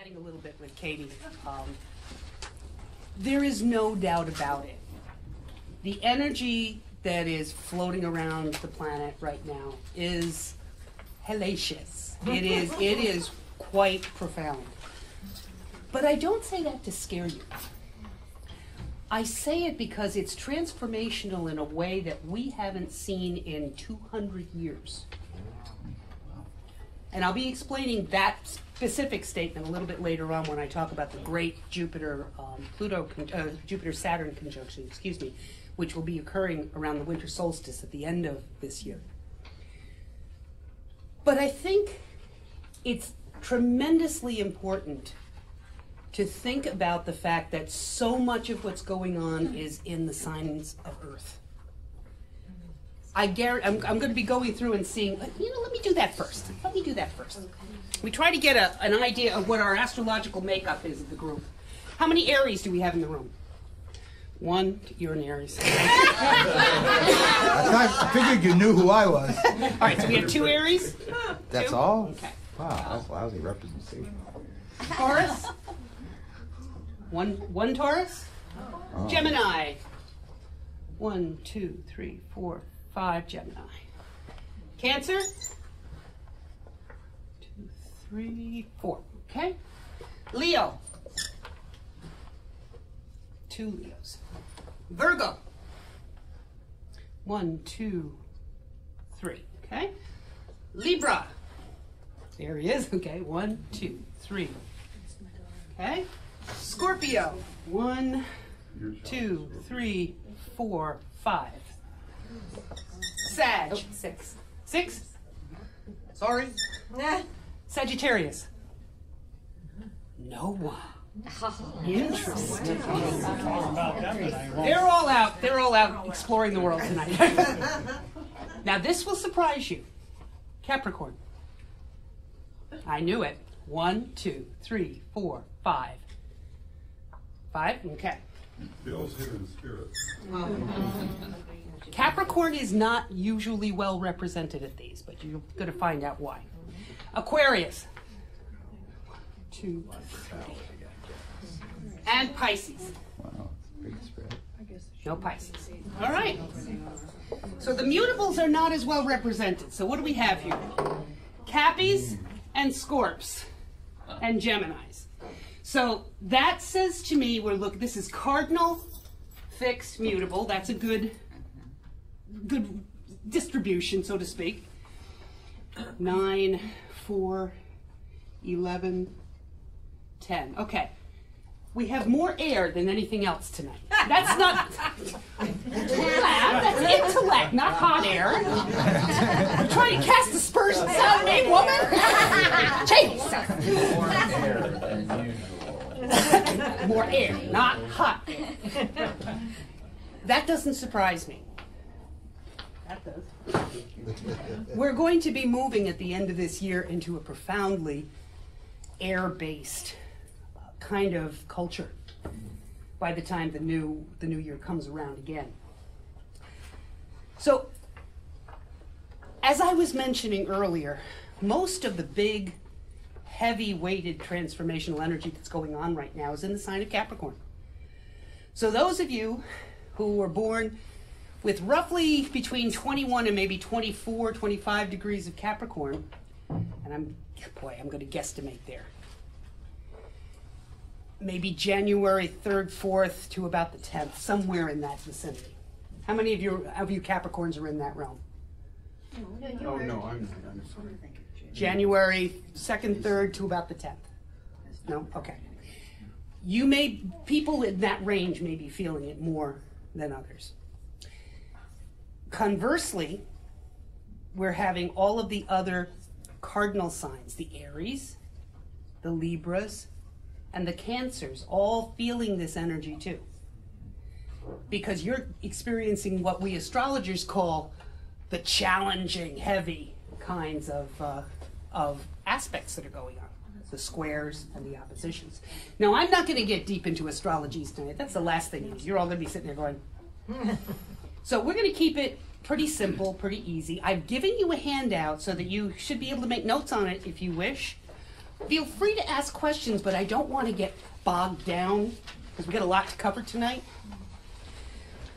chatting a little bit with Katie. There is no doubt about it. The energy that is floating around the planet right now is hellacious. It is quite profound. But I don't say that to scare you. I say it because it's transformational in a way that we haven't seen in 200 years. And I'll be explaining that specific statement a little bit later on when I talk about the great Jupiter-Saturn conjunction, which will be occurring around the winter solstice at the end of this year. But I think it's tremendously important to think about the fact that so much of what's going on is in the signs of Earth. I'm going to be going through and seeing, let me do that first. We try to get an idea of what our astrological makeup is of the group. How many Aries do we have in the room? One, you're an Aries. I figured you knew who I was. All right, so we have 2 Aries? That's 2? all? Okay. Wow, that's lousy representation. Taurus? One Taurus? Oh. Gemini? 1, 2, 3, 4, 5 Gemini. Cancer? 2, 3, 4. Okay. Leo? 2 Leos. Virgo? 1, 2, 3. Okay. Libra? There he is. Okay. 1, 2, 3. Okay. Scorpio? 1, 2, 3, 4, 5. Sag? 6. 6? Sorry. Sagittarius? No one. Interesting. They're all out exploring the world tonight. Now this will surprise you. Capricorn. I knew it. 1, 2, 3, 4, 5. 5? Okay. Bill's hidden spirit. Capricorn is not usually well represented at these, but you're going to find out why. Aquarius. 2, 3. And Pisces. Wow, big spread. No Pisces. All right. So the mutables are not as well represented. So what do we have here? Cappies and Scorps and Geminis. So that says to me, this is cardinal, fixed, mutable. That's a good distribution, so to speak. 9, 4, 11, 10. Okay. We have more air than anything else tonight. That's not... That's intellect, not hot air. You're trying to cast aspersions on me, woman? Jesus! More air, not hot air. That doesn't surprise me. That does. We're going to be moving at the end of this year into a profoundly air-based kind of culture by the time the new year comes around again. So, as I was mentioning earlier, most of the big, heavy-weighted transformational energy that's going on right now is in the sign of Capricorn. So those of you who were born with roughly between 21 and maybe 24, 25 degrees of Capricorn, and I'm going to guesstimate there. Maybe January 3rd, 4th to about the 10th, somewhere in that vicinity. How many of you Capricorns are in that realm? Oh, no, I'm sorry. January 2nd, 3rd to about the 10th. No? Okay. People in that range may be feeling it more than others. Conversely, we're having all of the other cardinal signs, the Aries, the Libras, and the Cancers, all feeling this energy too. Because you're experiencing what we astrologers call the challenging, heavy kinds of aspects that are going on. The squares and the oppositions. Now, I'm not going to get deep into astrologies tonight. That's the last thing. You're all going to be sitting there going... So we're going to keep it pretty simple, pretty easy. I've given you a handout so that you should be able to make notes on it if you wish. feel free to ask questions, but I don't want to get bogged down because we got a lot to cover tonight.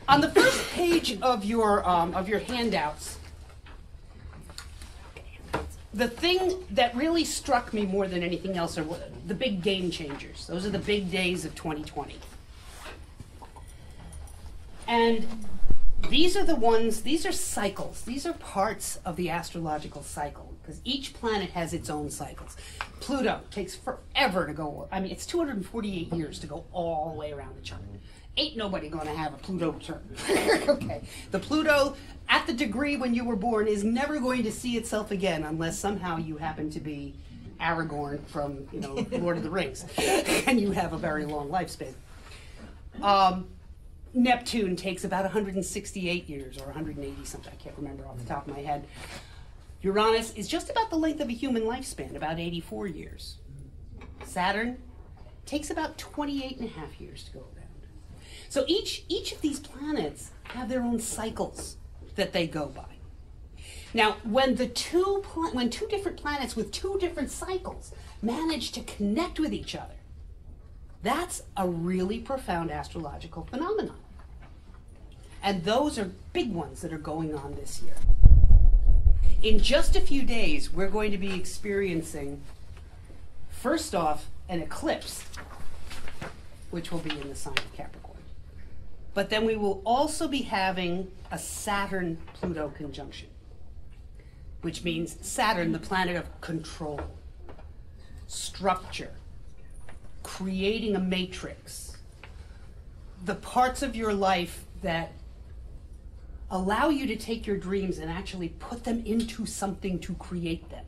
On the first page of your handouts, the thing that really struck me more than anything else are the big game changers. Those are the big days of 2020. And these are cycles. These are parts of the astrological cycle, because each planet has its own cycles. Pluto takes forever to go. I mean, it's 248 years to go all the way around the chart. Ain't nobody going to have a Pluto turn. Okay. The Pluto at the degree when you were born is never going to see itself again unless somehow you happen to be Aragorn from, Lord of the Rings, and you have a very long lifespan. Neptune takes about 168 years or 180 something. I can't remember off the top of my head. Uranus is just about the length of a human lifespan, about 84 years. Saturn takes about 28 and a half years to go around. So each of these planets have their own cycles that they go by. Now, when two different planets with two different cycles manage to connect with each other, that's a really profound astrological phenomenon. And those are big ones that are going on this year. In just a few days, we're going to be experiencing, first off, an eclipse, which will be in the sign of Capricorn. But then we will also be having a Saturn-Pluto conjunction, which means Saturn, the planet of control, structure, creating a matrix, the parts of your life that allow you to take your dreams and actually put them into something to create them.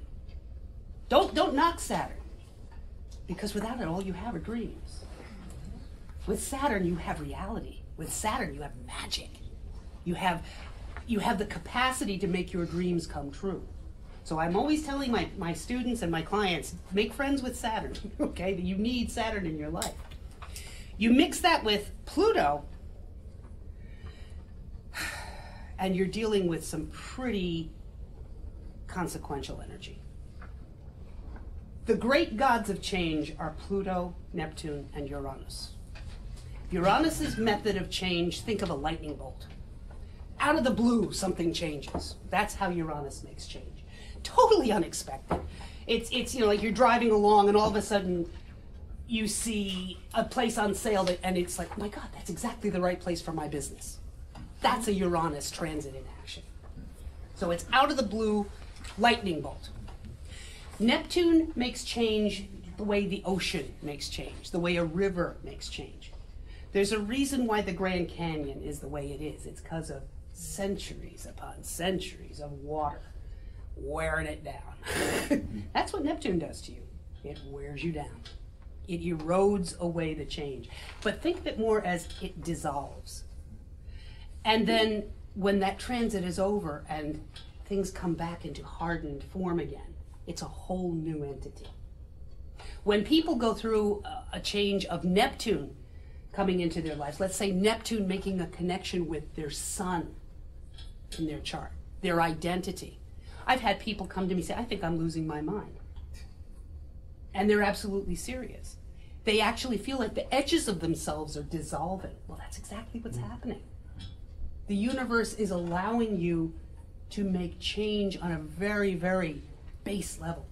Don't knock Saturn, because without it, all you have are dreams. With Saturn, you have reality. With Saturn, you have magic. You have the capacity to make your dreams come true. So I'm always telling my students and my clients, make friends with Saturn, okay? You need Saturn in your life. You mix that with Pluto, and you're dealing with some pretty consequential energy. The great gods of change are Pluto, Neptune, and Uranus. Uranus's method of change, think of a lightning bolt. Out of the blue, something changes. That's how Uranus makes change. Totally unexpected. It's like you're driving along and all of a sudden you see a place on sale and it's like, oh my God, that's exactly the right place for my business. That's a Uranus transit in action. So it's out of the blue, lightning bolt. Neptune makes change the way the ocean makes change, the way a river makes change. There's a reason why the Grand Canyon is the way it is. It's because of centuries upon centuries of water wearing it down. That's what Neptune does to you. It wears you down. It erodes away the change. But think of it more as it dissolves. And then when that transit is over and things come back into hardened form again, it's a whole new entity. When people go through a change of Neptune coming into their lives, let's say Neptune making a connection with their sun in their chart, their identity. I've had people come to me and say, I think I'm losing my mind. And they're absolutely serious. They actually feel like the edges of themselves are dissolving. Well, that's exactly what's happening. The universe is allowing you to make change on a very, very base level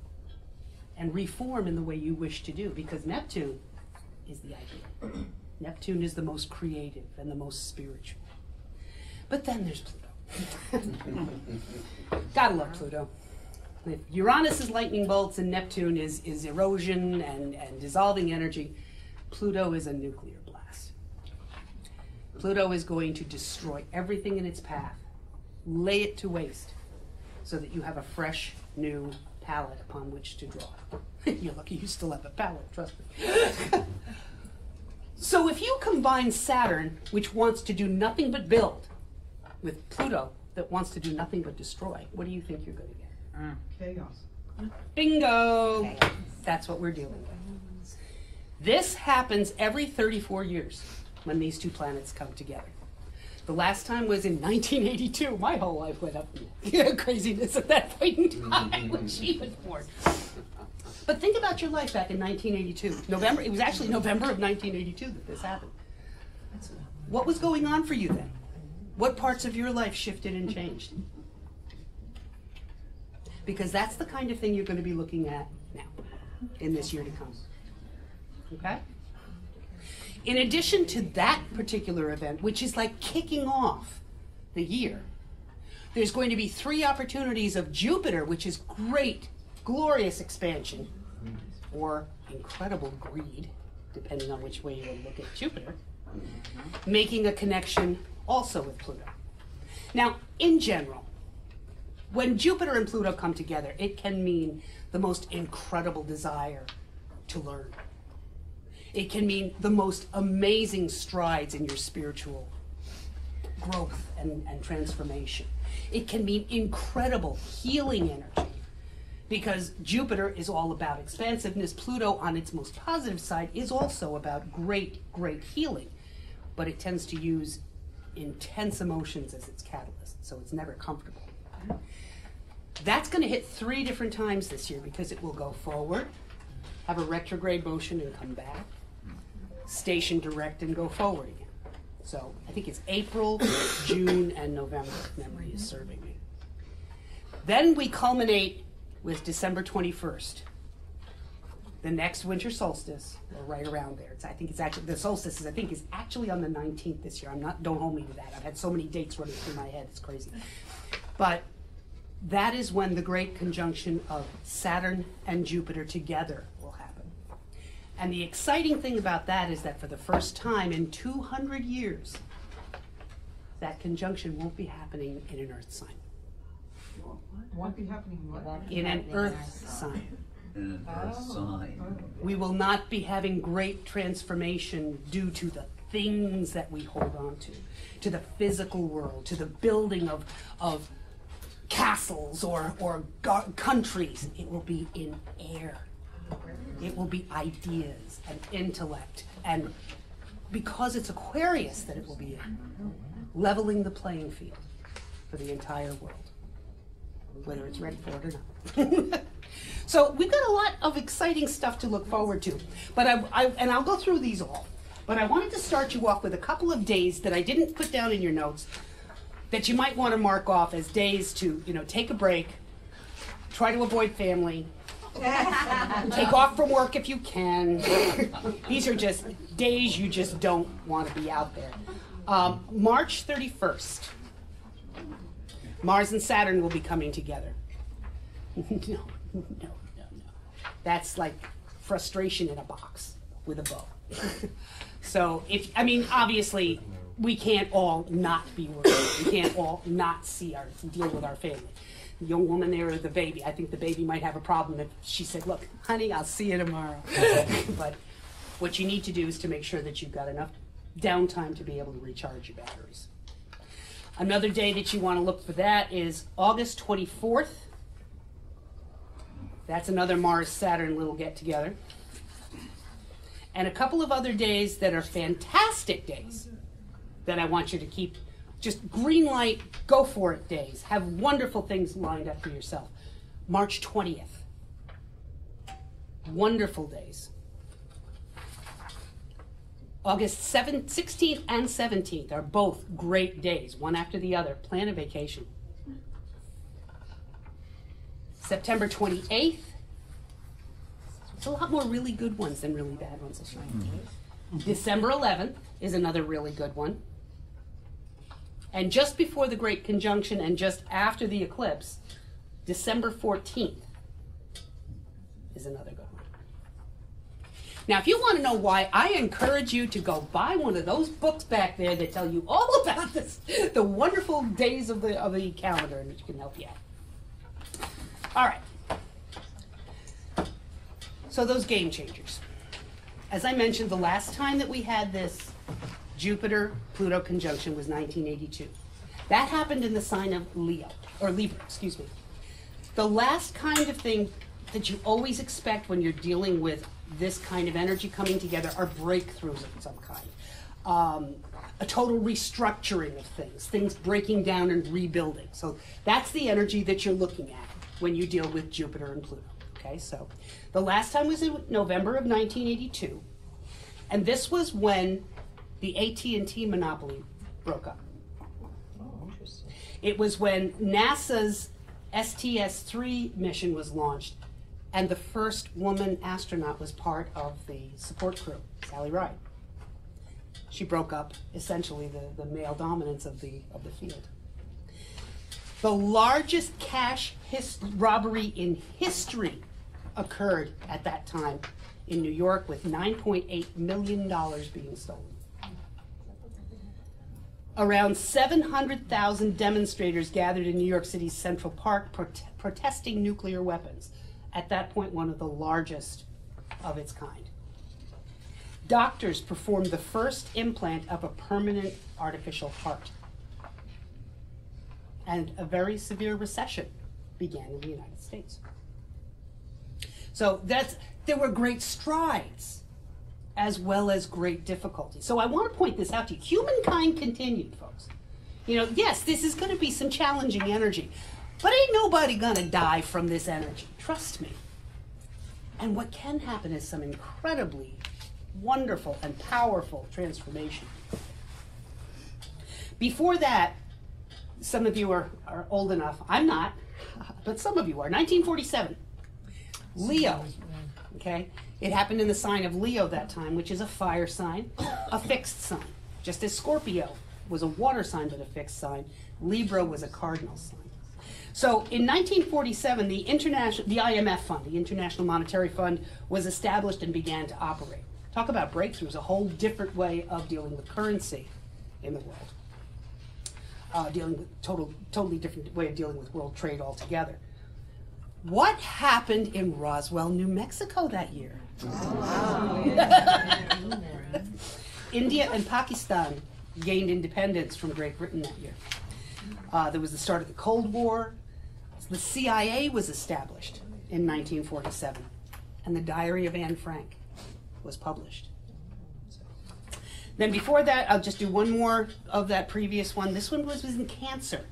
and reform in the way you wish to do, because Neptune is the idea. Neptune is the most creative and the most spiritual. But then there's Pluto. Gotta love Pluto. If Uranus is lightning bolts and Neptune is erosion and dissolving energy, Pluto is a nuclear blast. Pluto is going to destroy everything in its path, lay it to waste, so that you have a fresh, new palette upon which to draw. You're lucky you still have a palette, trust me. So if you combine Saturn, which wants to do nothing but build, with Pluto, that wants to do nothing but destroy, what do you think you're going to get? Chaos. Bingo! Chaos. That's what we're dealing with. This happens every 34 years when these two planets come together. The last time was in 1982. My whole life went up in craziness at that point in time when she was born. But think about your life back in 1982. November, it was actually November of 1982 that this happened. What was going on for you then? What parts of your life shifted and changed? Because that's the kind of thing you're going to be looking at now, in this year to come. Okay? In addition to that particular event, which is like kicking off the year, there's going to be 3 opportunities of Jupiter, which is great, glorious expansion, or incredible greed, depending on which way you look at Jupiter, making a connection also with Pluto. Now, in general, when Jupiter and Pluto come together, it can mean the most incredible desire to learn. It can mean the most amazing strides in your spiritual growth and transformation. It can mean incredible healing energy, because Jupiter is all about expansiveness. Pluto, on its most positive side, is also about great, great healing, but it tends to use intense emotions as its catalyst, so it's never comfortable. That's going to hit 3 different times this year, because it will go forward, have a retrograde motion and come back, station direct and go forward again. So I think it's April, June, and November, if memory is serving me. Then we culminate with December 21st, the next winter solstice, or right around there. I think it's actually, the solstice is, I think, is actually on the 19th this year. Don't hold me to that. I've had so many dates running through my head, it's crazy. But that is when the great conjunction of Saturn and Jupiter together will happen. And the exciting thing about that is that for the first time in 200 years, that conjunction won't be happening in an Earth sign. Won't be happening what? In an Earth sign. In an Earth sign. We will not be having great transformation due to the things that we hold on to the physical world, to the building of castles or countries. It will be in air. It will be ideas and intellect, and because it's Aquarius that it will be in, leveling the playing field for the entire world, whether it's ready for it or not. So we've got a lot of exciting stuff to look forward to, but I'll go through these all. But I wanted to start you off with a couple of days that I didn't put down in your notes that you might want to mark off as days to, take a break, try to avoid family, take off from work if you can. These are just days you just don't want to be out there. March 31st, Mars and Saturn will be coming together. No. That's like frustration in a box with a bow. So obviously, we can't all not be working. We can't all not deal with our family. The young woman there or the baby, I think the baby might have a problem if she said, look, honey, I'll see you tomorrow. But what you need to do is to make sure that you've got enough downtime to be able to recharge your batteries. Another day that you want to look for that is August 24th. That's another Mars-Saturn little get-together. And a couple of other days that are fantastic days that I want you to keep. Just green light, go for it days. Have wonderful things lined up for yourself. March 20th. Wonderful days. August 16th and 17th are both great days, one after the other. Plan a vacation. September 28th. There's a lot more really good ones than really bad ones this year. December 11th is another really good one. And just before the Great Conjunction and just after the eclipse, December 14th is another good one. Now, if you want to know why, I encourage you to go buy one of those books back there that tell you all about this, the wonderful days of the calendar, and it can help you out. All right. So those game changers. As I mentioned, the last time that we had this Jupiter-Pluto conjunction was 1982. That happened in the sign of Libra, excuse me. The last kind of thing that you always expect when you're dealing with this kind of energy coming together are breakthroughs of some kind. A total restructuring of things breaking down and rebuilding. So that's the energy that you're looking at when you deal with Jupiter and Pluto, Okay, so the last time was in November of 1982, and this was when the AT&T monopoly broke up. Oh, interesting. It was when NASA's STS-3 mission was launched, and the first woman astronaut was part of the support crew, Sally Ride. She broke up, essentially, the male dominance of the field. The largest cash robbery in history occurred at that time in New York, with $9.8 million being stolen. Around 700,000 demonstrators gathered in New York City's Central Park protesting nuclear weapons. At that point, one of the largest of its kind. Doctors performed the first implant of a permanent artificial heart. And a very severe recession began in the United States. So there were great strides as well as great difficulties. So I want to point this out to you. Humankind continued, folks. You know, yes, this is going to be some challenging energy, but ain't nobody going to die from this energy. Trust me. And what can happen is some incredibly wonderful and powerful transformation. Before that, some of you are old enough. I'm not, but some of you are. 1947, Leo. Okay, it happened in the sign of Leo that time, which is a fire sign, a fixed sign. Just as Scorpio was a water sign but a fixed sign, Libra was a cardinal sign. So in 1947, the IMF fund, the International Monetary Fund, was established and began to operate. Talk about breakthroughs, a whole different way of dealing with currency in the world. Dealing with totally different way of dealing with world trade altogether. What happened in Roswell, New Mexico that year? Oh, India and Pakistan gained independence from Great Britain that year. There was the start of the Cold War. The CIA was established in 1947, and the Diary of Anne Frank was published. Then before that, I'll just do one more of that previous one. This one was in Cancer.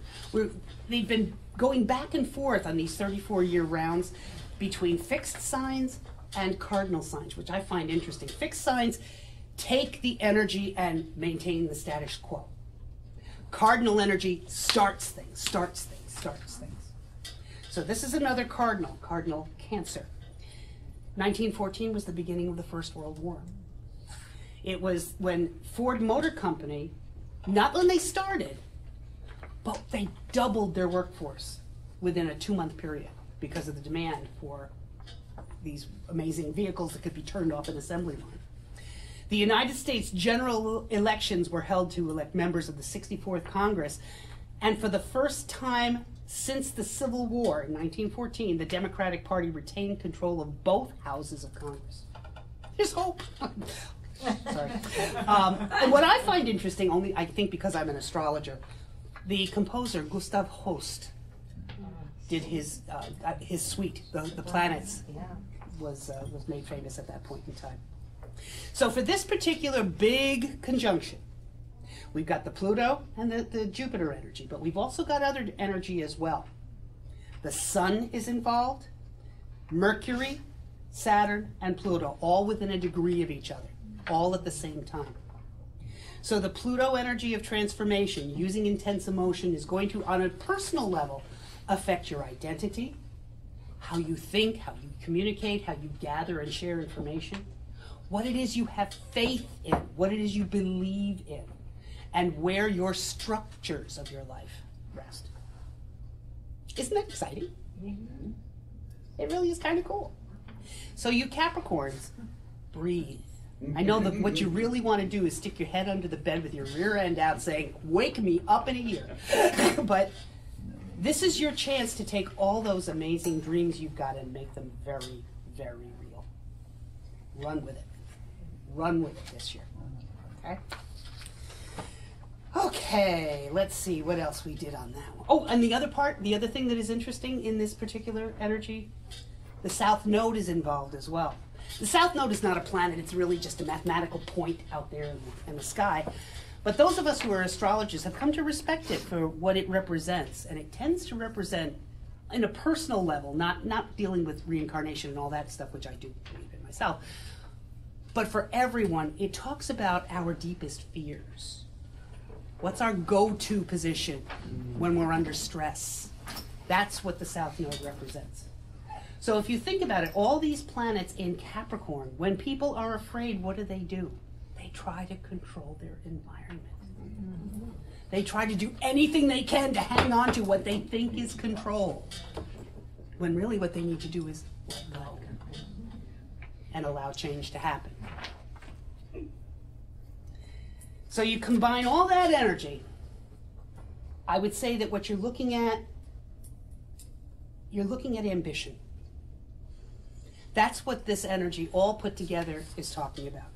They've been going back and forth on these 34-year rounds between fixed signs and cardinal signs, which I find interesting. Fixed signs take the energy and maintain the status quo. Cardinal energy starts things. So this is another cardinal Cancer. 1914 was the beginning of the First World War. It was when Ford Motor Company, not when they started, but they doubled their workforce within a 2-month period because of the demand for these amazing vehicles that could be turned off an assembly line. The United States general elections were held to elect members of the 64th Congress, and for the first time since the Civil War in 1914, the Democratic Party retained control of both houses of Congress. There's hope. Sorry. And what I find interesting, only I think because I'm an astrologer, the composer Gustav Holst did his suite, the planets, was made famous at that point in time. So for this particular big conjunction, we've got the Pluto and the Jupiter energy, but we've also got other energy as well. The Sun is involved, Mercury, Saturn, and Pluto, all within a degree of each other, all at the same time. So the Pluto energy of transformation, using intense emotion, is going to, on a personal level, affect your identity, how you think, how you communicate, how you gather and share information, what it is you have faith in, what it is you believe in, and where your structures of your life rest. Isn't that exciting? Mm-hmm. It really is kind of cool. So you Capricorns, breathe. I know that what you really want to do is stick your head under the bed with your rear end out saying, wake me up in a year. But this is your chance to take all those amazing dreams you've got and make them very, very real. Run with it. Run with it this year. Okay? Okay, let's see what else we did on that one. Oh, and the other part, the other thing that is interesting in this particular energy, the South Node is involved as well. The South Node is not a planet, it's really just a mathematical point out there in the sky. But those of us who are astrologers have come to respect it for what it represents, and it tends to represent in a personal level, not dealing with reincarnation and all that stuff, which I do believe in myself, but for everyone, it talks about our deepest fears. What's our go-to position when we're under stress? That's what the South Node represents. So if you think about it, all these planets in Capricorn, when people are afraid, what do? They try to control their environment. They try to do anything they can to hang on to what they think is control, when really what they need to do is let go and allow change to happen. So you combine all that energy, I would say that what you're looking at ambition. That's what this energy all put together is talking about.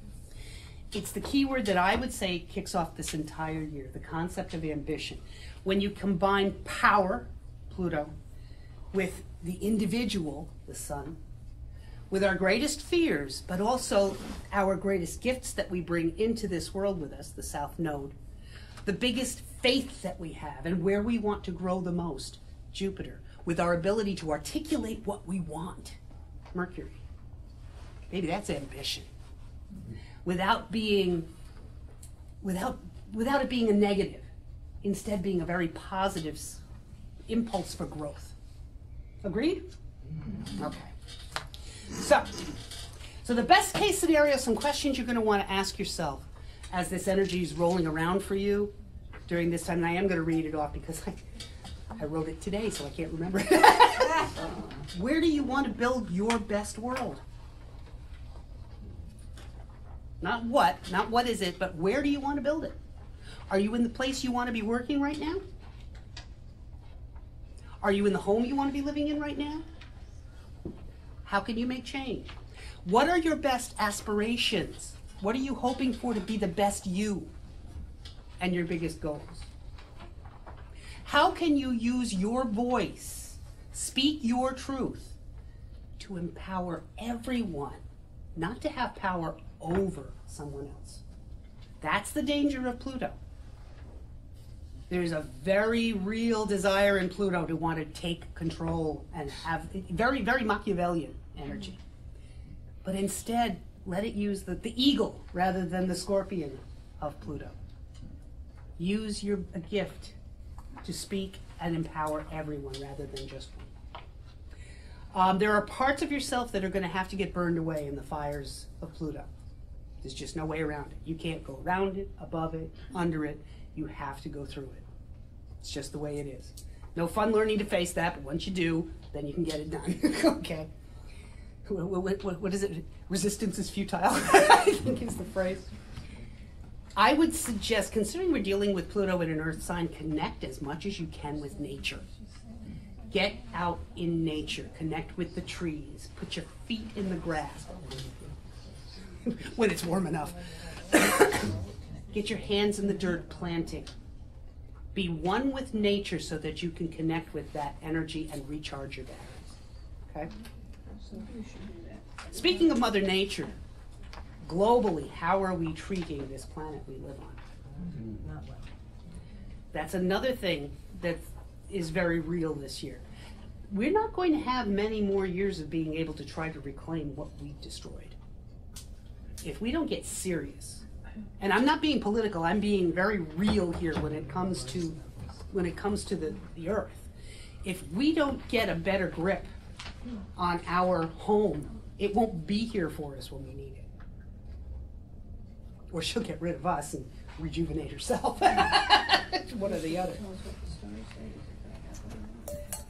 It's the key word that I would say kicks off this entire year, the concept of ambition. When you combine power, Pluto, with the individual, the sun, with our greatest fears, but also our greatest gifts that we bring into this world with us, the South Node, the biggest faith that we have and where we want to grow the most, Jupiter, with our ability to articulate what we want, Mercury. Maybe that's ambition. Without it being a negative, instead being a very positive impulse for growth. Agreed? Okay. So the best case scenario, some questions you're going to want to ask yourself as this energy is rolling around for you during this time, and I am going to read it off because I wrote it today, so I can't remember it. Where do you want to build your best world? Not what is it, but where do you want to build it? Are you in the place you want to be working right now? Are you in the home you want to be living in right now? How can you make change? What are your best aspirations? What are you hoping for to be the best you and your biggest goals? How can you use your voice, speak your truth, to empower everyone, not to have power over someone else? That's the danger of Pluto. There's a very real desire in Pluto to want to take control and have very, very Machiavellian energy. But instead, let it use the eagle rather than the scorpion of Pluto. Use a gift to speak and empower everyone rather than just one. There are parts of yourself that are going to have to get burned away in the fires of Pluto. There's just no way around it. You can't go around it, above it, under it. You have to go through it. It's just the way it is. No fun learning to face that, but once you do, then you can get it done. Okay. What is it? Resistance is futile, I think is the phrase. I would suggest, considering we're dealing with Pluto in an Earth sign, connect as much as you can with nature. Get out in nature. Connect with the trees. Put your feet in the grass when it's warm enough. Get your hands in the dirt planting. Be one with nature so that you can connect with that energy and recharge your batteries. Okay? Speaking of Mother Nature, globally, how are we treating this planet we live on? Not well. That's another thing that is very real this year. We're not going to have many more years of being able to try to reclaim what we destroyed. If we don't get serious, and I'm not being political, I'm being very real here when it comes to the earth. If we don't get a better grip on our home, it won't be here for us when we need it. Or she'll get rid of us and rejuvenate herself. One or the other.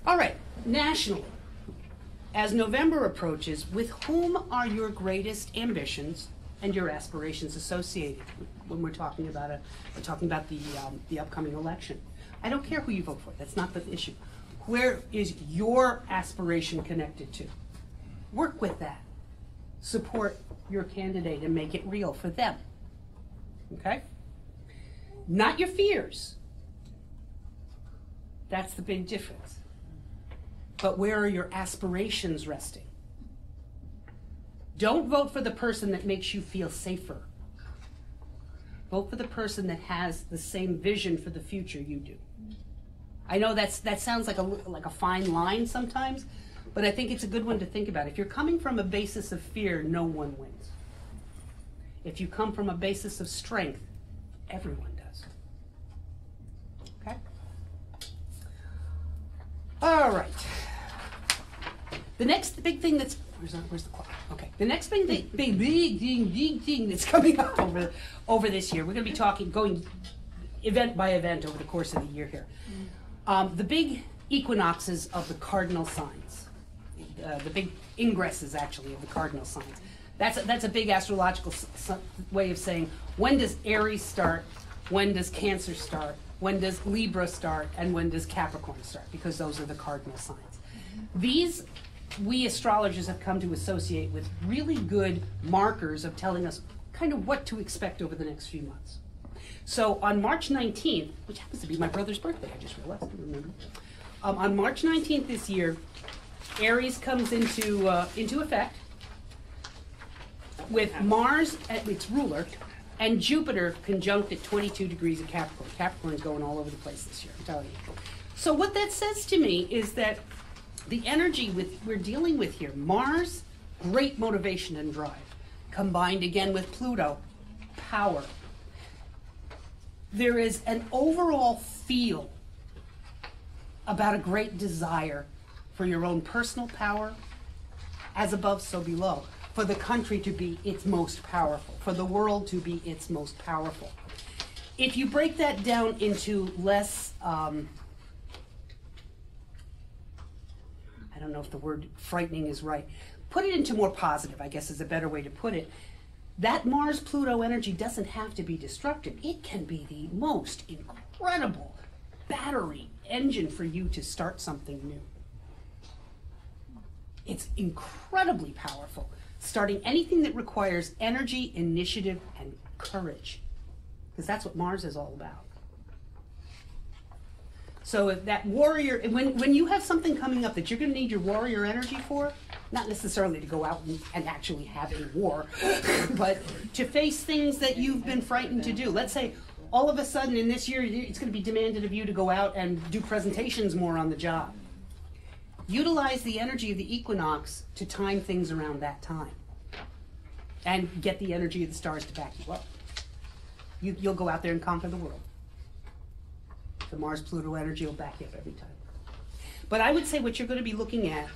All right, nationally, as November approaches, with whom are your greatest ambitions and your aspirations associated when we're talking about the upcoming election? I don't care who you vote for. That's not the issue. Where is your aspiration connected to? Work with that. Support your candidate and make it real for them. Okay? Not your fears. That's the big difference. But where are your aspirations resting? Don't vote for the person that makes you feel safer. Vote for the person that has the same vision for the future you do. I know that sounds like a fine line sometimes, but I think it's a good one to think about. If you're coming from a basis of fear, no one wins. If you come from a basis of strength, everyone does. Okay? All right. The next big thing that's where's the clock? Okay. The next big thing that's coming up over this year. We're going to be going event by event over the course of the year here. The big equinoxes of the cardinal signs, the big ingresses actually of the cardinal signs. That's a big astrological way of saying when does Aries start, when does Cancer start, when does Libra start, and when does Capricorn start, because those are the cardinal signs. These we astrologers have come to associate with really good markers of telling us kind of what to expect over the next few months. So on March 19th, which happens to be my brother's birthday, I just realized, I didn't remember. On March 19th this year, Aries comes into effect with Mars at its ruler and Jupiter conjunct at 22 degrees of Capricorn. Capricorn's going all over the place this year, I'm telling you. So what that says to me is that the energy we're dealing with here, Mars, great motivation and drive, combined again with Pluto, power. There is an overall feel about a great desire for your own personal power, as above, so below, for the country to be its most powerful, for the world to be its most powerful. If you break that down into less, I don't know if the word frightening is right, put it into more positive, I guess is a better way to put it. That Mars-Pluto energy doesn't have to be destructive. It can be the most incredible battery engine for you to start something new. It's incredibly powerful, starting anything that requires energy, initiative, and courage, because that's what Mars is all about. So if that warrior, when you have something coming up that you're going to need your warrior energy for, not necessarily to go out and actually have a war, but to face things that you've been frightened to do. Let's say all of a sudden in this year, it's going to be demanded of you to go out and do presentations more on the job. Utilize the energy of the equinox to time things around that time and get the energy of the stars to back you up. You'll go out there and conquer the world. The Mars-Pluto energy will back you up every time. But I would say what you're going to be looking at,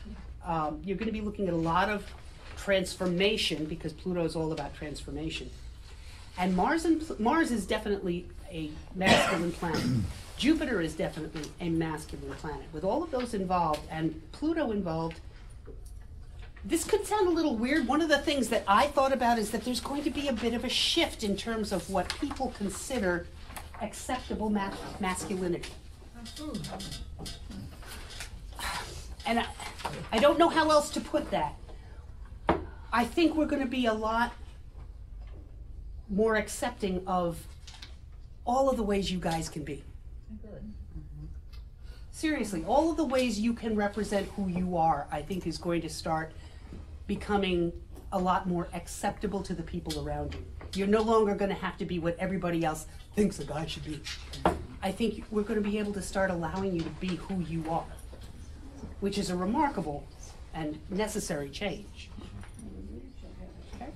you're going to be looking at a lot of transformation, because Pluto is all about transformation. And Mars is definitely a masculine planet. Jupiter is definitely a masculine planet. With all of those involved and Pluto involved, this could sound a little weird. One of the things that I thought about is that there's going to be a bit of a shift in terms of what people consider acceptable masculinity. And I don't know how else to put that. I think we're going to be a lot more accepting of all of the ways you guys can be. Seriously, all of the ways you can represent who you are, I think is going to start becoming a lot more acceptable to the people around you. You're no longer going to have to be what everybody else thinks a guy should be. I think we're going to be able to start allowing you to be who you are, which is a remarkable and necessary change. Okay?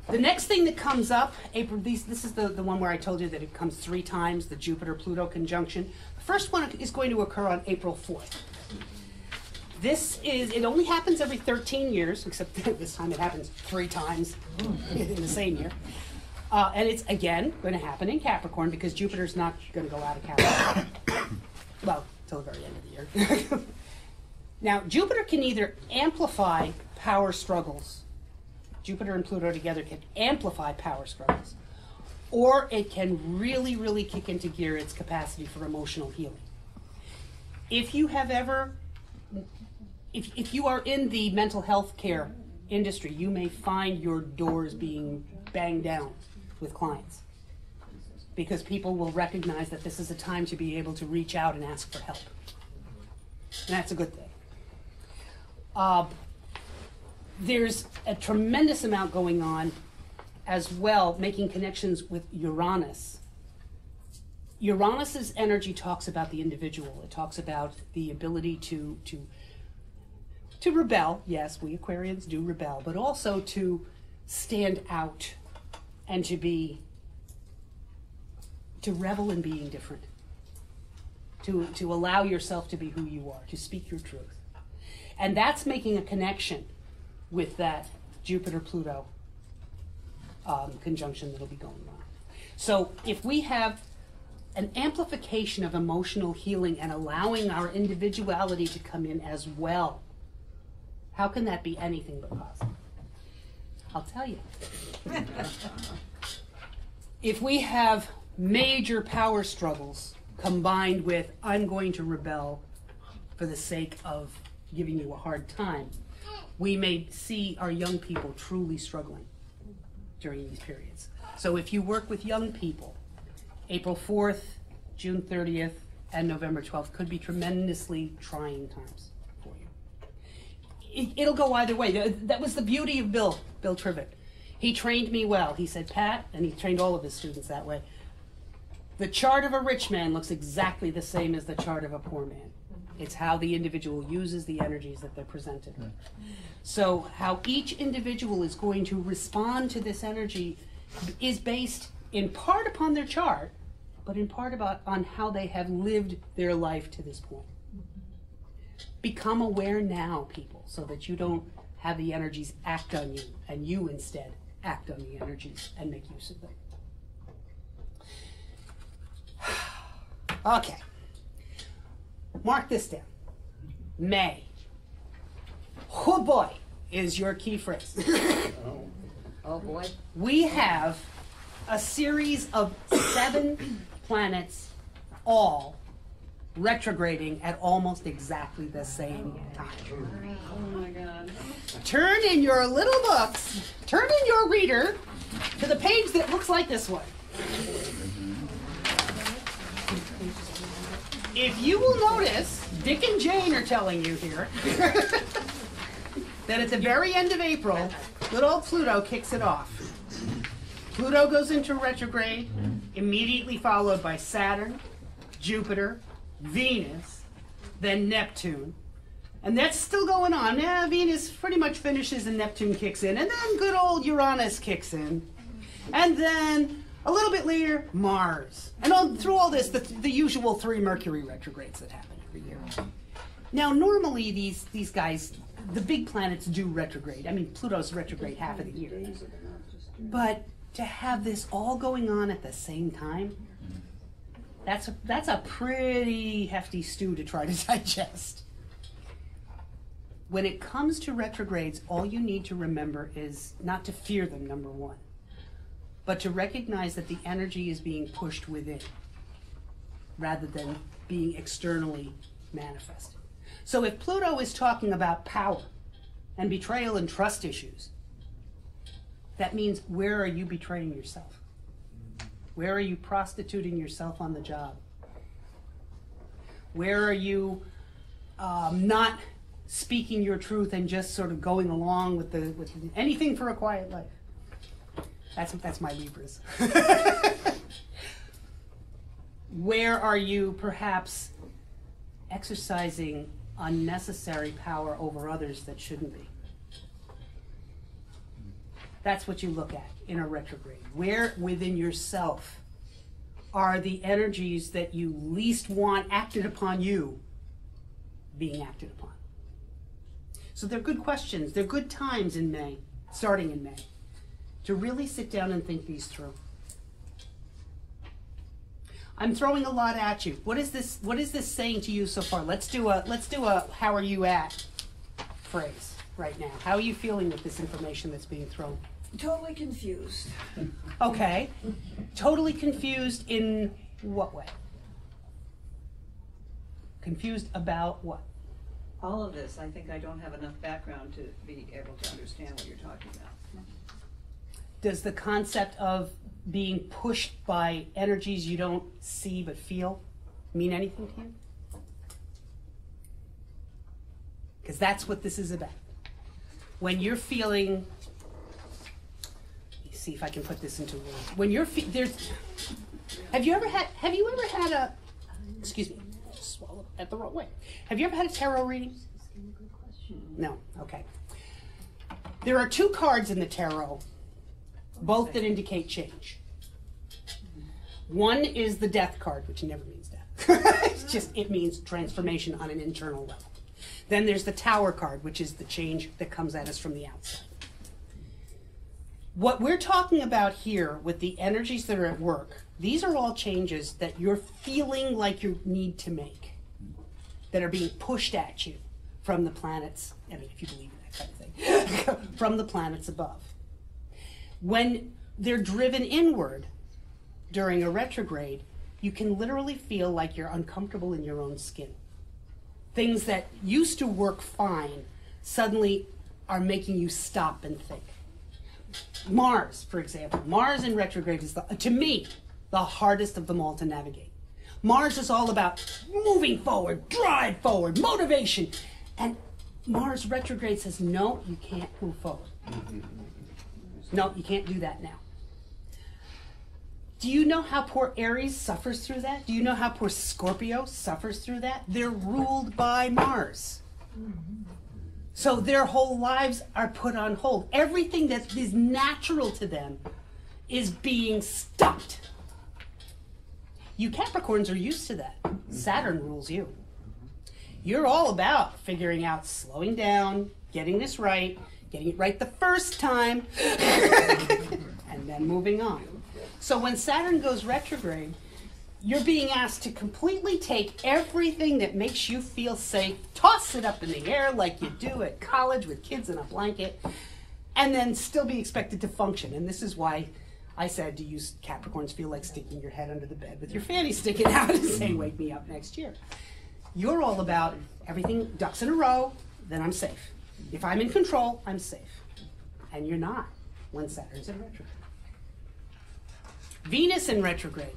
The next thing that comes up, this is the one where I told you that it comes 3 times, the Jupiter-Pluto conjunction. The first one is going to occur on April 4th. It only happens every 13 years, except this time it happens 3 times in the same year. And it's, again, going to happen in Capricorn, because Jupiter's not going to go out of Capricorn. Well, till the very end of the year. Now, Jupiter can either amplify power struggles. Jupiter and Pluto together can amplify power struggles. Or it can really, really kick into gear its capacity for emotional healing. If you have ever... If you are in the mental health care industry, you may find your doors being banged down with clients, because people will recognize that this is a time to be able to reach out and ask for help. And that's a good thing. There's a tremendous amount going on as well, making connections with Uranus Uranus's energy talks about the individual. It talks about the ability to rebel. Yes, we Aquarians do rebel, but also to stand out and to revel in being different. To allow yourself to be who you are, to speak your truth. And that's making a connection with that Jupiter-Pluto conjunction that'll be going on. So if we have an amplification of emotional healing and allowing our individuality to come in as well, how can that be anything but positive? I'll tell you. If we have major power struggles combined with I'm going to rebel for the sake of giving you a hard time, we may see our young people truly struggling during these periods. So if you work with young people, April 4th, June 30th, and November 12th could be tremendously trying times for you. It'll go either way. That was the beauty of Bill Trivet. He trained me well. He said, Pat, and he trained all of his students that way, the chart of a rich man looks exactly the same as the chart of a poor man. It's how the individual uses the energies that they're presented with. So how each individual is going to respond to this energy is based in part upon their chart, but in part on how they have lived their life to this point. Become aware now, people, so that you don't have the energies act on you, and you instead act on the energies and make use of them. Okay. Mark this down. May. Oh boy, is your key phrase. Oh boy. We have a series of 7 planets all retrograding at almost exactly the same time. Oh my God. Turn in your little books, turn in your reader to the page that looks like this one. If you will notice, Dick and Jane are telling you here that at the very end of April, good old Pluto kicks it off. Pluto goes into retrograde, immediately followed by Saturn, Jupiter, Venus, then Neptune. And that's still going on. Yeah, Venus pretty much finishes and Neptune kicks in. And then good old Uranus kicks in. And then a little bit later, Mars. And through all this, the usual 3 Mercury retrogrades that happen every year. Now, normally these guys, the big planets do retrograde. I mean, Pluto's retrograde half of the year. But to have this all going on at the same time, that's a pretty hefty stew to try to digest. When it comes to retrogrades, all you need to remember is not to fear them, number one, but to recognize that the energy is being pushed within rather than being externally manifested. So if Pluto is talking about power and betrayal and trust issues, that means where are you betraying yourself? Where are you prostituting yourself on the job? Where are you not speaking your truth and just sort of going along with anything for a quiet life? That's my Libras. Where are you perhaps exercising unnecessary power over others that shouldn't be? That's what you look at in a retrograde. Where within yourself are the energies that you least want acted upon you being acted upon? So they're good questions. They're good times in May, starting in May, to really sit down and think these through. I'm throwing a lot at you. What is this saying to you so far? Let's do a how are you at phrase right now. How are you feeling with this information that's being thrown? Totally confused. Okay. Totally confused in what way? Confused about what? All of this, I think I don't have enough background to be able to understand what you're talking about. Does the concept of being pushed by energies you don't see but feel mean anything to you? Because that's what this is about. When you're feeling, let me see if I can put this into words. When you're Have you ever had a, excuse me, swallowed it the wrong way. Have you ever had a tarot reading? No, okay. There are two cards in the tarot, both that indicate change. One is the death card, which never means death. It means transformation on an internal level. Then there's the Tower card, which is the change that comes at us from the outside. What we're talking about here with the energies that are at work, these are all changes that you're feeling like you need to make, that are being pushed at you from the planets, I mean, if you believe in that kind of thing, from the planets above. When they're driven inward during a retrograde, you can literally feel like you're uncomfortable in your own skin. Things that used to work fine suddenly are making you stop and think. Mars, for example. Mars in retrograde is, to me, the hardest of them all to navigate. Mars is all about moving forward, drive forward, motivation. And Mars retrograde says, no, you can't move forward. No, you can't do that now. Do you know how poor Aries suffers through that? Do you know how poor Scorpio suffers through that? They're ruled by Mars. So their whole lives are put on hold. Everything that is natural to them is being stopped. You Capricorns are used to that. Saturn rules you. You're all about figuring out slowing down, getting this right, getting it right the first time, and then moving on. So when Saturn goes retrograde, you're being asked to completely take everything that makes you feel safe, toss it up in the air like you do at college with kids in a blanket, and then still be expected to function. And this is why I said, do you Capricorns feel like sticking your head under the bed with your fanny sticking out and saying, wake me up next year? You're all about everything ducks in a row, then I'm safe. If I'm in control, I'm safe. And you're not when Saturn's in retrograde. Venus in retrograde.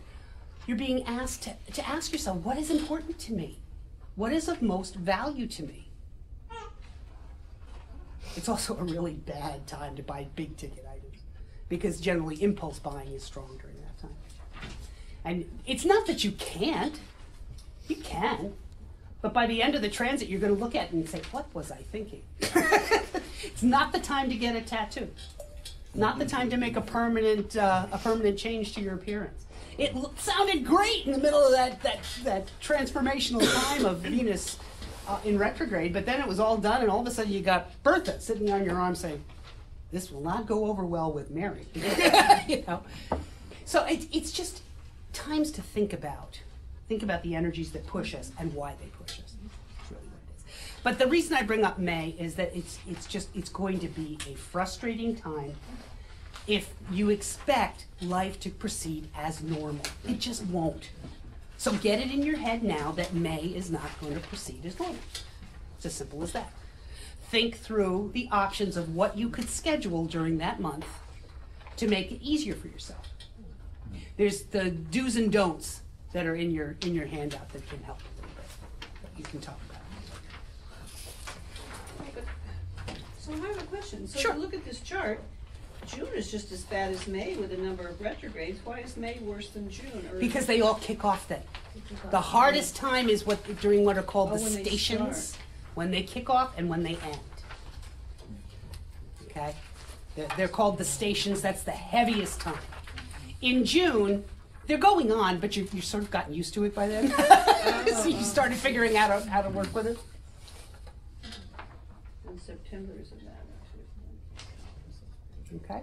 You're being asked to ask yourself, what is important to me? What is of most value to me? It's also a really bad time to buy big ticket items because generally impulse buying is strong during that time. And it's not that you can't. You can. But by the end of the transit, you're going to look at it and say, what was I thinking? It's not the time to get a tattoo. Not the time to make a permanent change to your appearance. It sounded great in the middle of that transformational time of Venus in retrograde, but then it was all done, and all of a sudden you got Bertha sitting on your arm saying, "This will not go over well with Mary." You know, so it's just times to think about the energies that push us and why they push us. That's really what it is. But the reason I bring up May is that it's going to be a frustrating time if you expect life to proceed as normal. It just won't. So get it in your head now that May is not going to proceed as normal. It's as simple as that. Think through the options of what you could schedule during that month to make it easier for yourself. There's the do's and don'ts that are in your handout that can help a little bit, that you can talk about. So I have a question. So Sure. if you look at this chart, June is just as bad as May with a number of retrogrades. Why is May worse than June? Or Because they all kick off then. The hardest time is during what are called the when they stations, start. when they kick off and when they end. Okay? They're called the stations. That's the heaviest time. In June, they're going on, but you've sort of gotten used to it by then. So you started figuring out how to work with it. And September is a bad Okay.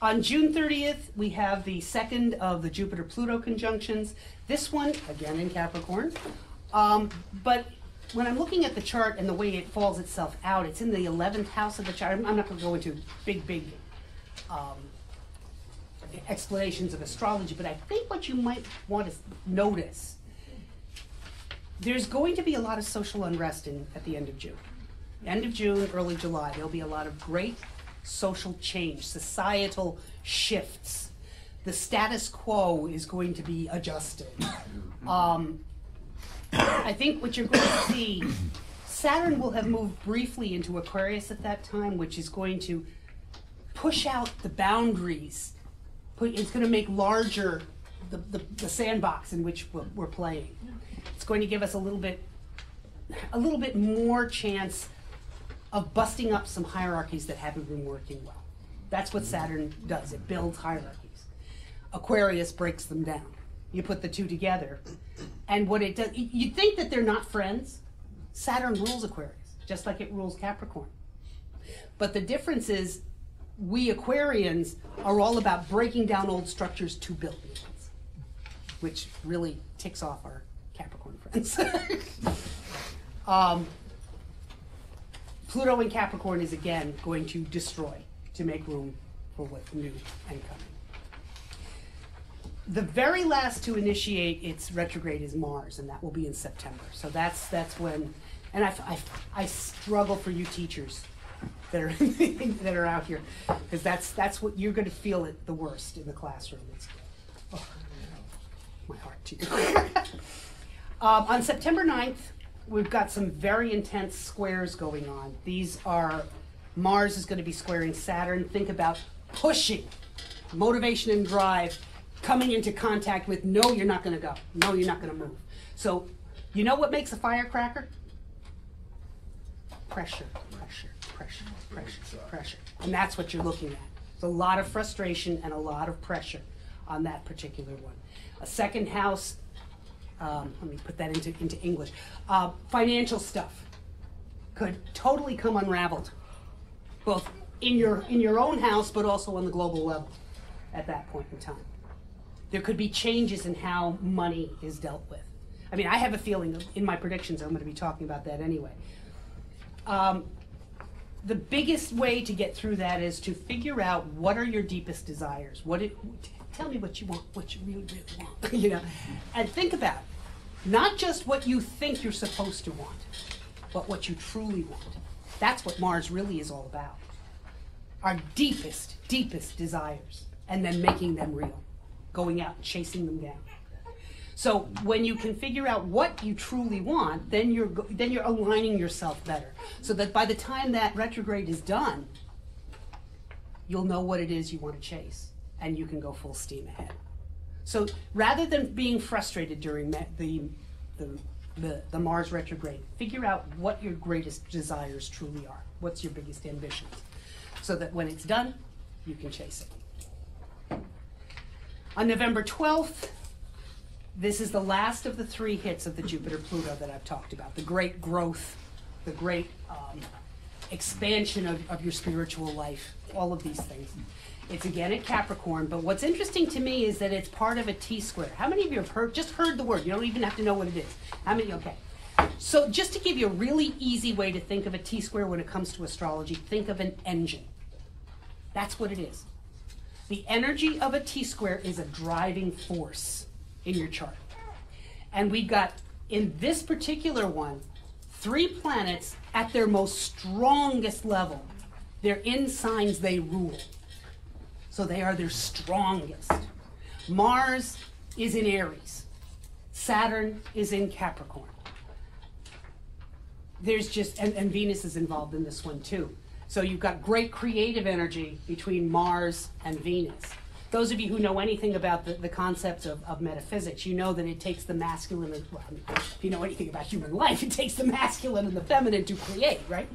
On June 30th, we have the second of the Jupiter-Pluto conjunctions. This one, again in Capricorn. But when I'm looking at the chart and the way it falls itself out, it's in the 11th house of the chart. I'm not going to go into big explanations of astrology, but I think what you might want to notice, there's going to be a lot of social unrest at the end of June. End of June, early July, there'll be a lot of great social change, societal shifts. The status quo is going to be adjusted. I think what you're going to see, Saturn will have moved briefly into Aquarius at that time, which is going to push out the boundaries. It's going to make larger the sandbox in which we're playing. It's going to give us a little bit more chance of busting up some hierarchies that haven't been working well. That's what Saturn does. It builds hierarchies. Aquarius breaks them down. You put the two together, and what it does, you'd think that they're not friends. Saturn rules Aquarius, just like it rules Capricorn. But the difference is, we Aquarians are all about breaking down old structures to build new ones, which really ticks off our Capricorn friends. Pluto in Capricorn is again going to destroy to make room for what's new and coming. The very last to initiate its retrograde is Mars, and that will be in September. So that's when, and I struggle for you teachers that are that are out here, because that's what you're going to feel it the worst in the classroom. It's, oh, my heart to you. On September 9th, we've got some very intense squares going on. These are, Mars is going to be squaring Saturn. Think about pushing, motivation and drive, coming into contact with, no, you're not going to go. No, you're not going to move. So, you know what makes a firecracker? Pressure, pressure, pressure, pressure, pressure. And that's what you're looking at. There's a lot of frustration and a lot of pressure on that particular one. A second house, let me put that into English. Financial stuff could totally come unraveled, both in your own house, but also on the global level at that point in time. There could be changes in how money is dealt with. I mean, I have a feeling in my predictions I'm going to be talking about that anyway. The biggest way to get through that is to figure out what are your deepest desires. Tell me what you want, what you really, really want, you know, and think about it. Not just what you think you're supposed to want, but what you truly want. That's what Mars really is all about. Our deepest, deepest desires, and then making them real, going out, chasing them down. So when you can figure out what you truly want, then you're aligning yourself better, so that by the time that retrograde is done, you'll know what it is you want to chase, and you can go full steam ahead. So rather than being frustrated during the Mars retrograde, figure out what your greatest desires truly are. What's your biggest ambitions? So that when it's done, you can chase it. On November 12th, this is the last of the 3 hits of the Jupiter-Pluto that I've talked about. The great growth, the great expansion of your spiritual life, all of these things. It's again at Capricorn, but what's interesting to me is that it's part of a T-square. How many of you have just heard the word? You don't even have to know what it is. How many? Okay. So just to give you a really easy way to think of a T-square when it comes to astrology, think of an engine. That's what it is. The energy of a T-square is a driving force in your chart. And we've got, in this particular one, 3 planets at their most strongest level. They're in signs they rule. So they are their strongest. Mars is in Aries. Saturn is in Capricorn. There's just, and Venus is involved in this one too. So you've got great creative energy between Mars and Venus. Those of you who know anything about the concepts of metaphysics, you know that it takes the masculine, well, I mean, if you know anything about human life, it takes the masculine and the feminine to create, right?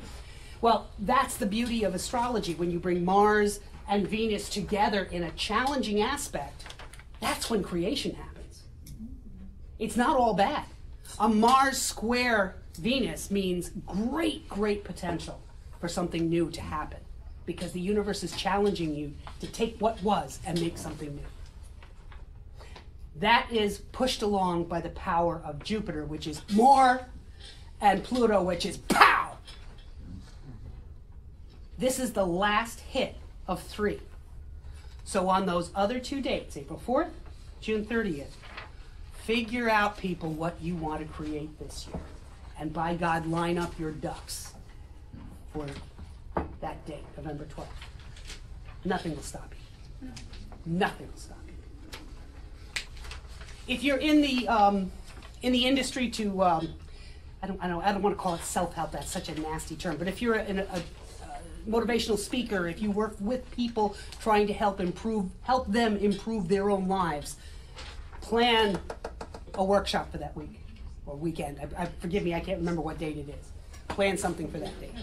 Well, that's the beauty of astrology. When you bring Mars and Venus together in a challenging aspect, that's when creation happens. It's not all bad. A Mars square Venus means great, great potential for something new to happen, because the universe is challenging you to take what was and make something new. That is pushed along by the power of Jupiter, which is more, and Pluto, which is pow! This is the last hit of 3. So on those other 2 dates, April 4th, June 30th, figure out, people, what you want to create this year. And by God, line up your ducks for that date, November 12th. Nothing will stop you. Nothing will stop you. If you're in the industry to, I don't want to call it self-help. That's such a nasty term. But if you're a motivational speaker, if you work with people trying to help them improve their own lives, plan a workshop for that week or weekend. Forgive me, I can't remember what date it is. Plan something for that date.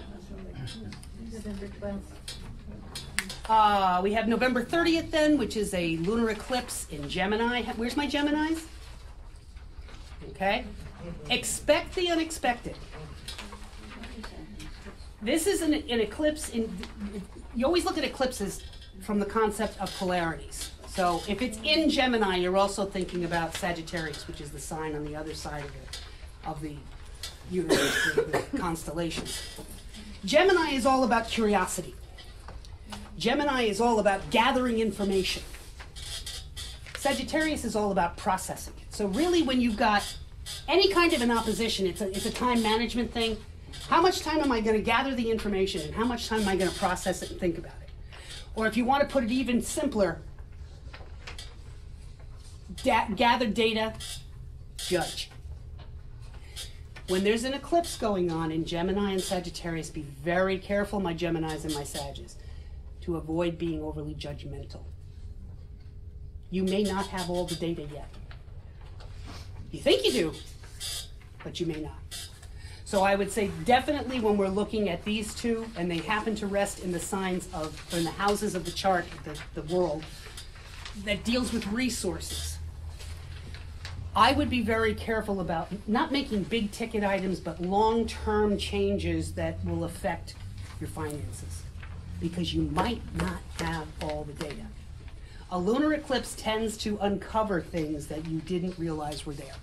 November 12th. We have November 30th then, which is a lunar eclipse in Gemini. Where's my Geminis? Okay. Expect the unexpected. This is an eclipse. You always look at eclipses from the concept of polarities. So if it's in Gemini, you're also thinking about Sagittarius, which is the sign on the other side of the universe, the constellations. Gemini is all about curiosity. Gemini is all about gathering information. Sagittarius is all about processing. So really, when you've got any kind of an opposition, it's a time management thing. How much time am I going to gather the information, and how much time am I going to process it and think about it? Or if you want to put it even simpler, gather data, judge. When there's an eclipse going on in Gemini and Sagittarius, be very careful, my Geminis and my Sagis, to avoid being overly judgmental. You may not have all the data yet. You think you do, but you may not. So I would say definitely when we're looking at these two, and they happen to rest in the signs of, or in the houses of the chart, the world, that deals with resources, I would be very careful about not making big ticket items, but long-term changes that will affect your finances, because you might not have all the data. A lunar eclipse tends to uncover things that you didn't realize were there.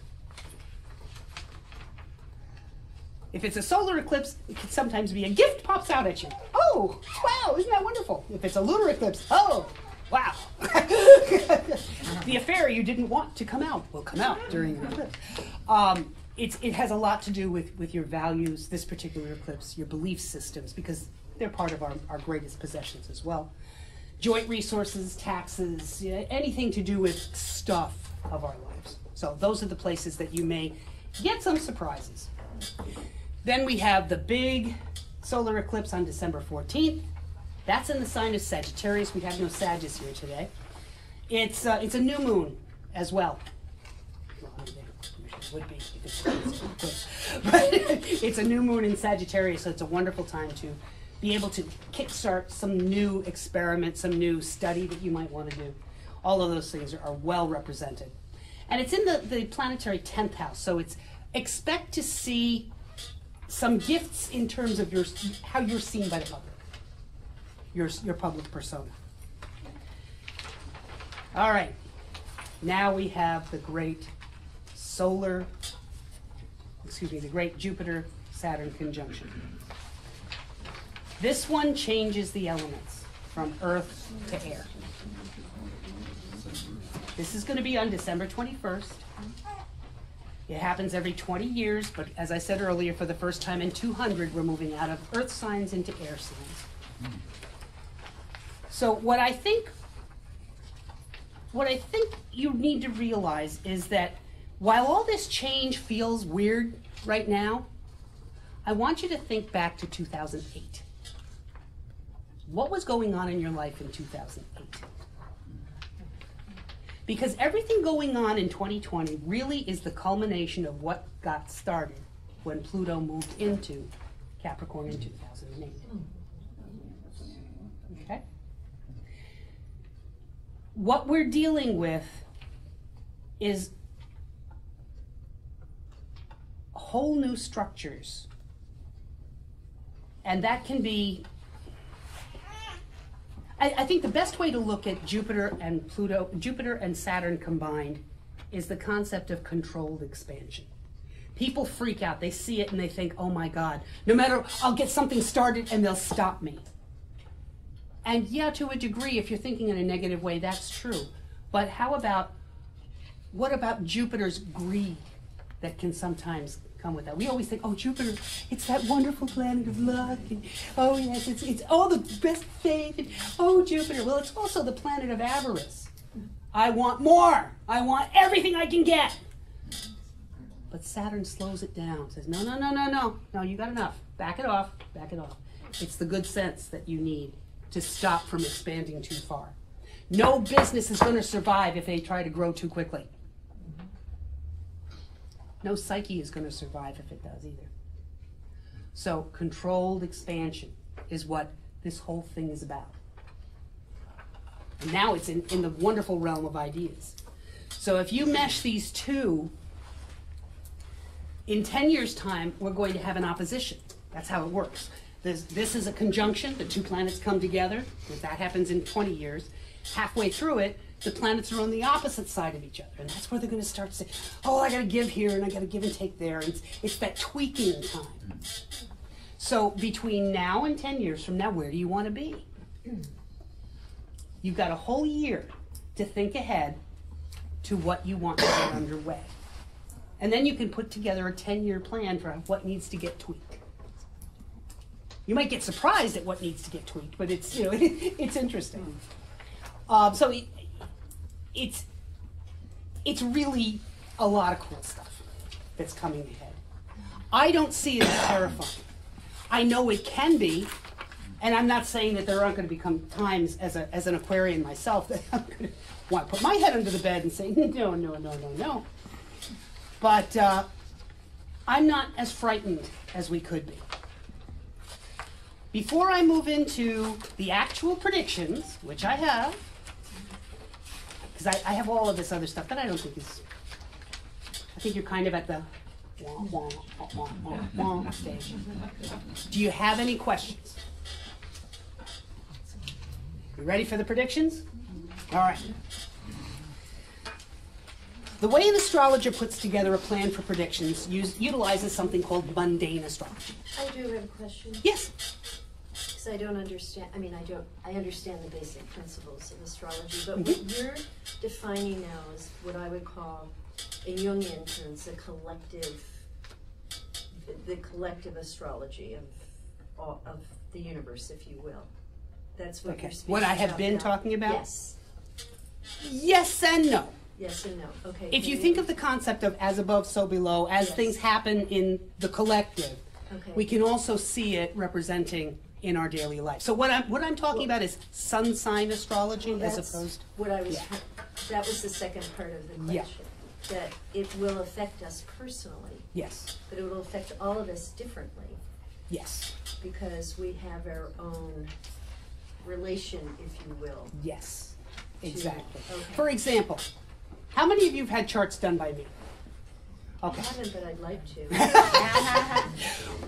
If it's a solar eclipse, it can sometimes be a gift pops out at you. Oh, wow, isn't that wonderful? If it's a lunar eclipse, oh, wow. The affair you didn't want to come out will come out during an eclipse. It has a lot to do with your values, this particular eclipse, your belief systems, because they're part of our greatest possessions as well. Joint resources, taxes, anything to do with stuff of our lives. So those are the places that you may get some surprises. Then we have the big solar eclipse on December 14th. That's in the sign of Sagittarius. We have no Sagittarius here today. It's a new moon as well. It would be if it's but it's a new moon in Sagittarius, so it's a wonderful time to be able to kickstart some new experiment, some new study that you might want to do. All of those things are well represented. And it's in the planetary 10th house, so it's expect to see some gifts in terms of how you're seen by the public, your public persona. All right, now we have the great the great Jupiter-Saturn conjunction. This one changes the elements from earth to air. This is going to be on December 21st. It happens every 20 years, but as I said earlier, for the first time in 200, we're moving out of earth signs into air signs. So what I think you need to realize is that while all this change feels weird right now, I want you to think back to 2008. What was going on in your life in 2008? Because everything going on in 2020 really is the culmination of what got started when Pluto moved into Capricorn in 2008. Okay? What we're dealing with is whole new structures. And that can be, I think the best way to look at Jupiter and Saturn combined is the concept of controlled expansion. People freak out. They see it and they think, oh my God, no matter, I'll get something started and they'll stop me. And yeah, to a degree, if you're thinking in a negative way, that's true. But what about Jupiter's greed that can sometimes come with that? We always think, oh, Jupiter, it's that wonderful planet of luck, and oh yes, it's all the best thing, and oh, Jupiter. Well, it's also the planet of avarice. I want more. I want everything I can get. But Saturn slows it down, says, no, you got enough. Back it off, back it off. It's the good sense that you need to stop from expanding too far. No business is going to survive if they try to grow too quickly. No psyche is going to survive if it does either. So controlled expansion is what this whole thing is about. And now it's in the wonderful realm of ideas. So if you mesh these two, in 10 years' time, we're going to have an opposition. That's how it works. This is a conjunction. The two planets come together. If that happens in 20 years, halfway through it, the planets are on the opposite side of each other. And that's where they're going to start to say, oh, I got to give here and I got to give and take there. And it's that tweaking time. So between now and 10 years from now, where do you want to be? You've got a whole year to think ahead to what you want to get underway. And then you can put together a 10-year plan for what needs to get tweaked. You might get surprised at what needs to get tweaked, but it's, you know, it's interesting. So it's really a lot of cool stuff that's coming ahead. I don't see it as terrifying. I know it can be, and I'm not saying that there aren't going to become times as an Aquarian myself that I'm going to want to put my head under the bed and say, no, no, no, no, no. But I'm not as frightened as we could be. Before I move into the actual predictions, which I have, because I have all of this other stuff that I don't think is, I think you're kind of at the wah, wah, wah, wah, wah stage. Do you have any questions? You ready for the predictions? All right. The way an astrologer puts together a plan for predictions utilizes something called mundane astrology. I do have a question. Yes. Because I don't understand, I understand the basic principles of astrology, but what you're defining now is what I would call, in Jungian terms, the collective astrology of the universe, if you will. That's what you're speaking What I have about been now. talking about? Yes. Yes and no. Yes and no. Okay. If you think of the concept of as above, so below, as Yes. things happen in the collective, Okay. we can also see it representing in our daily life. So what I'm talking about is sun sign astrology as That's opposed. what I was. Yeah. That was the second part of the question. Yeah. That it will affect us personally, Yes. but it will affect all of us differently Yes. because we have our own relation, if you will. Yes. Exactly. Okay. For example, how many of you have had charts done by me? Okay. I haven't, but I'd like to.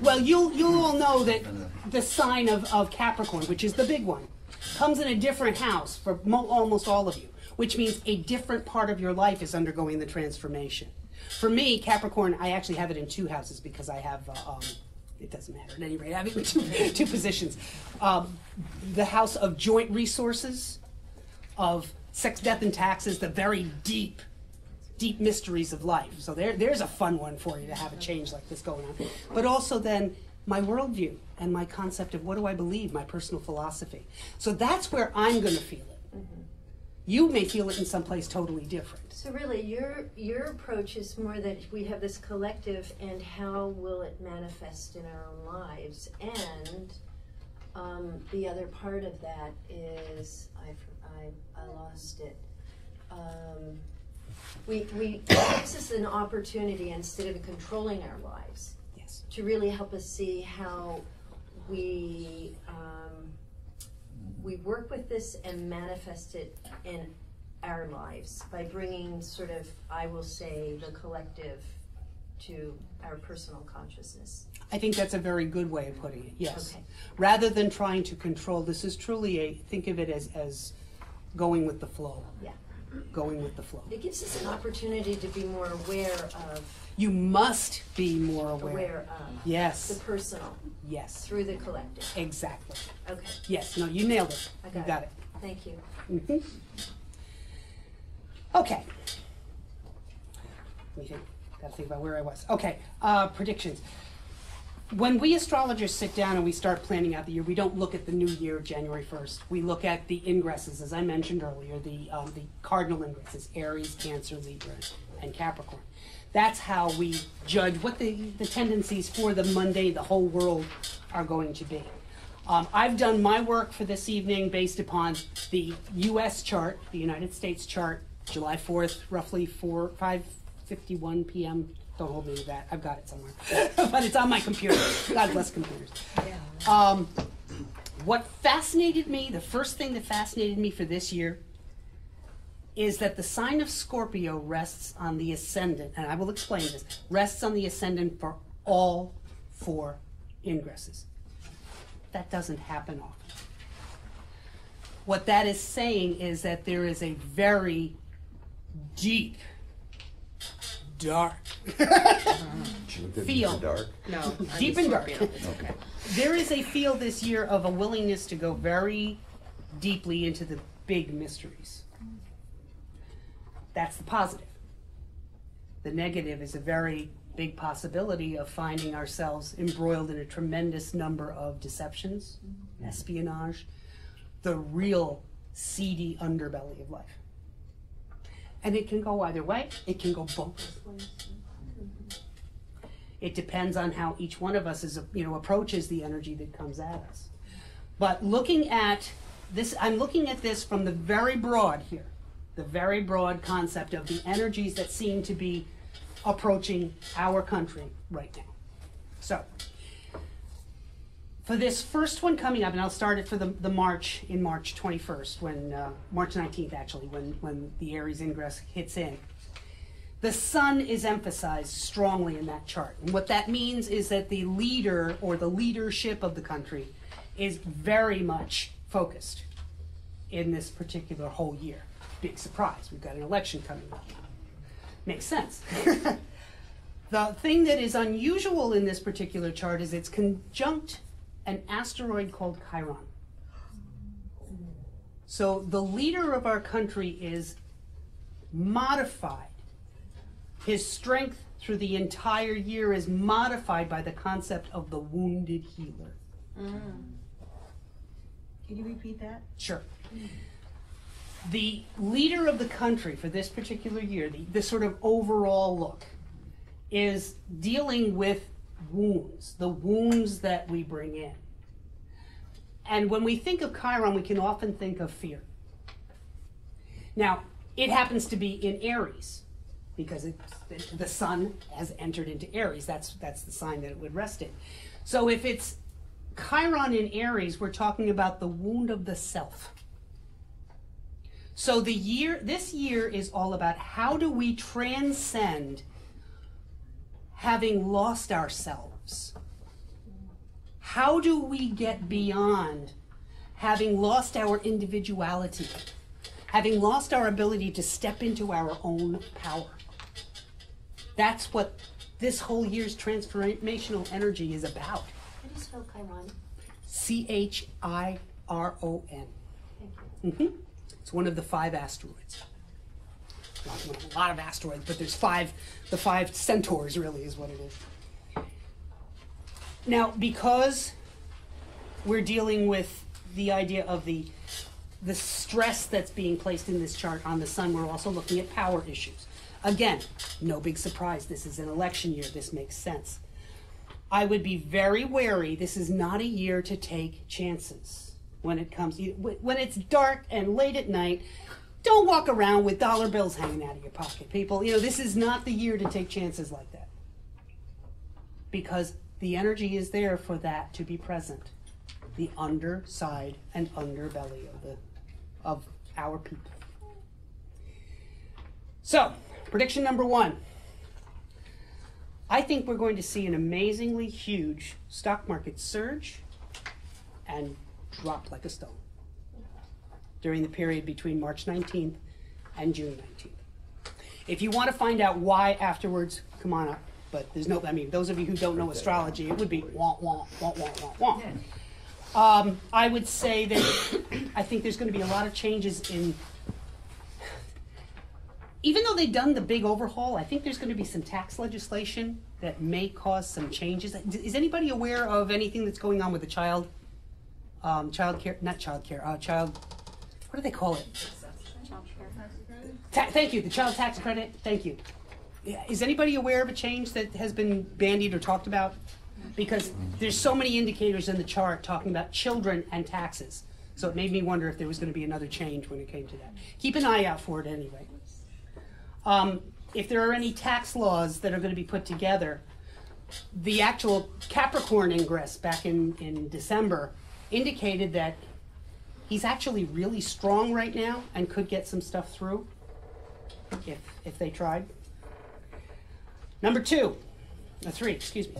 Well, you'll all know that the sign of Capricorn, which is the big one, comes in a different house for almost all of you, which means a different part of your life is undergoing the transformation. For me, Capricorn, I actually have it in two houses because I have, it doesn't matter at any rate, I have it in two positions. The house of joint resources, of sex, death, and taxes, the very deep mysteries of life. So there's a fun one for you to have a change like this going on. But also then my worldview and my concept of what do I believe, my personal philosophy. So that's where I'm going to feel it. Mm-hmm. You may feel it in some place totally different. So really, your approach is more that we have this collective, and how will it manifest in our own lives? And the other part of that is I lost it. It gives us an opportunity, instead of controlling our lives, Yes. to really help us see how we work with this and manifest it in our lives by bringing sort of, I will say, the collective to our personal consciousness. I think that's a very good way of putting it, yes. Okay. Rather than trying to control, this is truly think of it as going with the flow. Yeah. Going with the flow. It gives us an opportunity to be more aware of, You must be more aware. the Yes. personal Yes. through the collective. Exactly. Okay, Yes. No, you nailed it. I You got got it. it. Thank you. Mhm. Okay. Let me think. Gotta think about where I was. Okay. Predictions. When we astrologers sit down and we start planning out the year, we don't look at the new year, January 1st. We look at the ingresses, as I mentioned earlier, the cardinal ingresses, Aries, Cancer, Libra, and Capricorn. That's how we judge what the tendencies for the Monday, the whole world, are going to be. I've done my work for this evening based upon the U.S. chart, the United States chart, July 4th, roughly 5:51 p.m. Don't hold me to that. I've got it somewhere. But it's on my computer. God bless computers. What fascinated me, the first thing that fascinated me for this year, is that the sign of Scorpio rests on the ascendant, and I will explain this, rests on the ascendant for all 4 ingresses. That doesn't happen often. What that is saying is that there is a very deep, dark feel. Dark. No, Deep and dark. Okay. There is a feel this year of a willingness to go very deeply into the big mysteries. That's the positive. The negative is a very big possibility of finding ourselves embroiled in a tremendous number of deceptions, espionage, the real seedy underbelly of life. And it can go either way. It can go both ways. It depends on how each one of us approaches the energy that comes at us. But looking at this, I'm looking at this from the very broad here, the very broad concept of the energies that seem to be approaching our country right now. So, for this first one coming up, and I'll start it for the March 21st, when March 19th actually, when the Aries ingress hits in. The sun is emphasized strongly in that chart. And what that means is that the leader or the leadership of the country is very much focused in this particular whole year. Big surprise, we've got an election coming up. Makes sense. The thing that is unusual in this particular chart is it's conjunct an asteroid called Chiron. So the leader of our country is modified. His strength through the entire year is modified by the concept of the wounded healer. Can you repeat that? Sure. The leader of the country for this particular year, the sort of overall look, is dealing with wounds, the wounds that we bring in. And when we think of Chiron, we can often think of fear. Now, it happens to be in Aries, because the sun has entered into Aries. That's the sign that it would rest in. So if it's Chiron in Aries, we're talking about the wound of the self. So this year is all about how do we transcend having lost ourselves? How do we get beyond having lost our individuality, having lost our ability to step into our own power? That's what this whole year's transformational energy is about. How do you spell Chiron? Chiron. Thank you. It's one of the 5 asteroids. Not one of a lot of asteroids, but there's 5, the 5 centaurs really is what it is. Now, because we're dealing with the idea of the stress that's being placed in this chart on the sun, we're also looking at power issues. Again, no big surprise. This is an election year. This makes sense. I would be very wary. This is not a year to take chances when it comes. When it's dark and late at night, don't walk around with dollar bills hanging out of your pocket, people. This is not the year to take chances like that. Because the energy is there for that to be present. The underside and underbelly of our people. So, prediction number 1. I think we're going to see an amazingly huge stock market surge and drop like a stone during the period between March 19th and June 19th. If you want to find out why afterwards, come on up. But there's no, those of you who don't know astrology, it would be wah, wah, wah, wah, wah, wah. I would say that I think there's going to be a lot of changes in, even though they've done the big overhaul, I think there's going to be some tax legislation that may cause some changes. Is anybody aware of anything that's going on with the child care, what do they call it? Thank you, the child tax credit, thank you. Is anybody aware of a change that has been bandied or talked about? Because there's so many indicators in the chart talking about children and taxes. So it made me wonder if there was going to be another change when it came to that. Keep an eye out for it anyway. if there are any tax laws that are going to be put together, the actual Capricorn ingress back in December indicated that he's actually really strong right now and could get some stuff through if they tried. Number three, excuse me.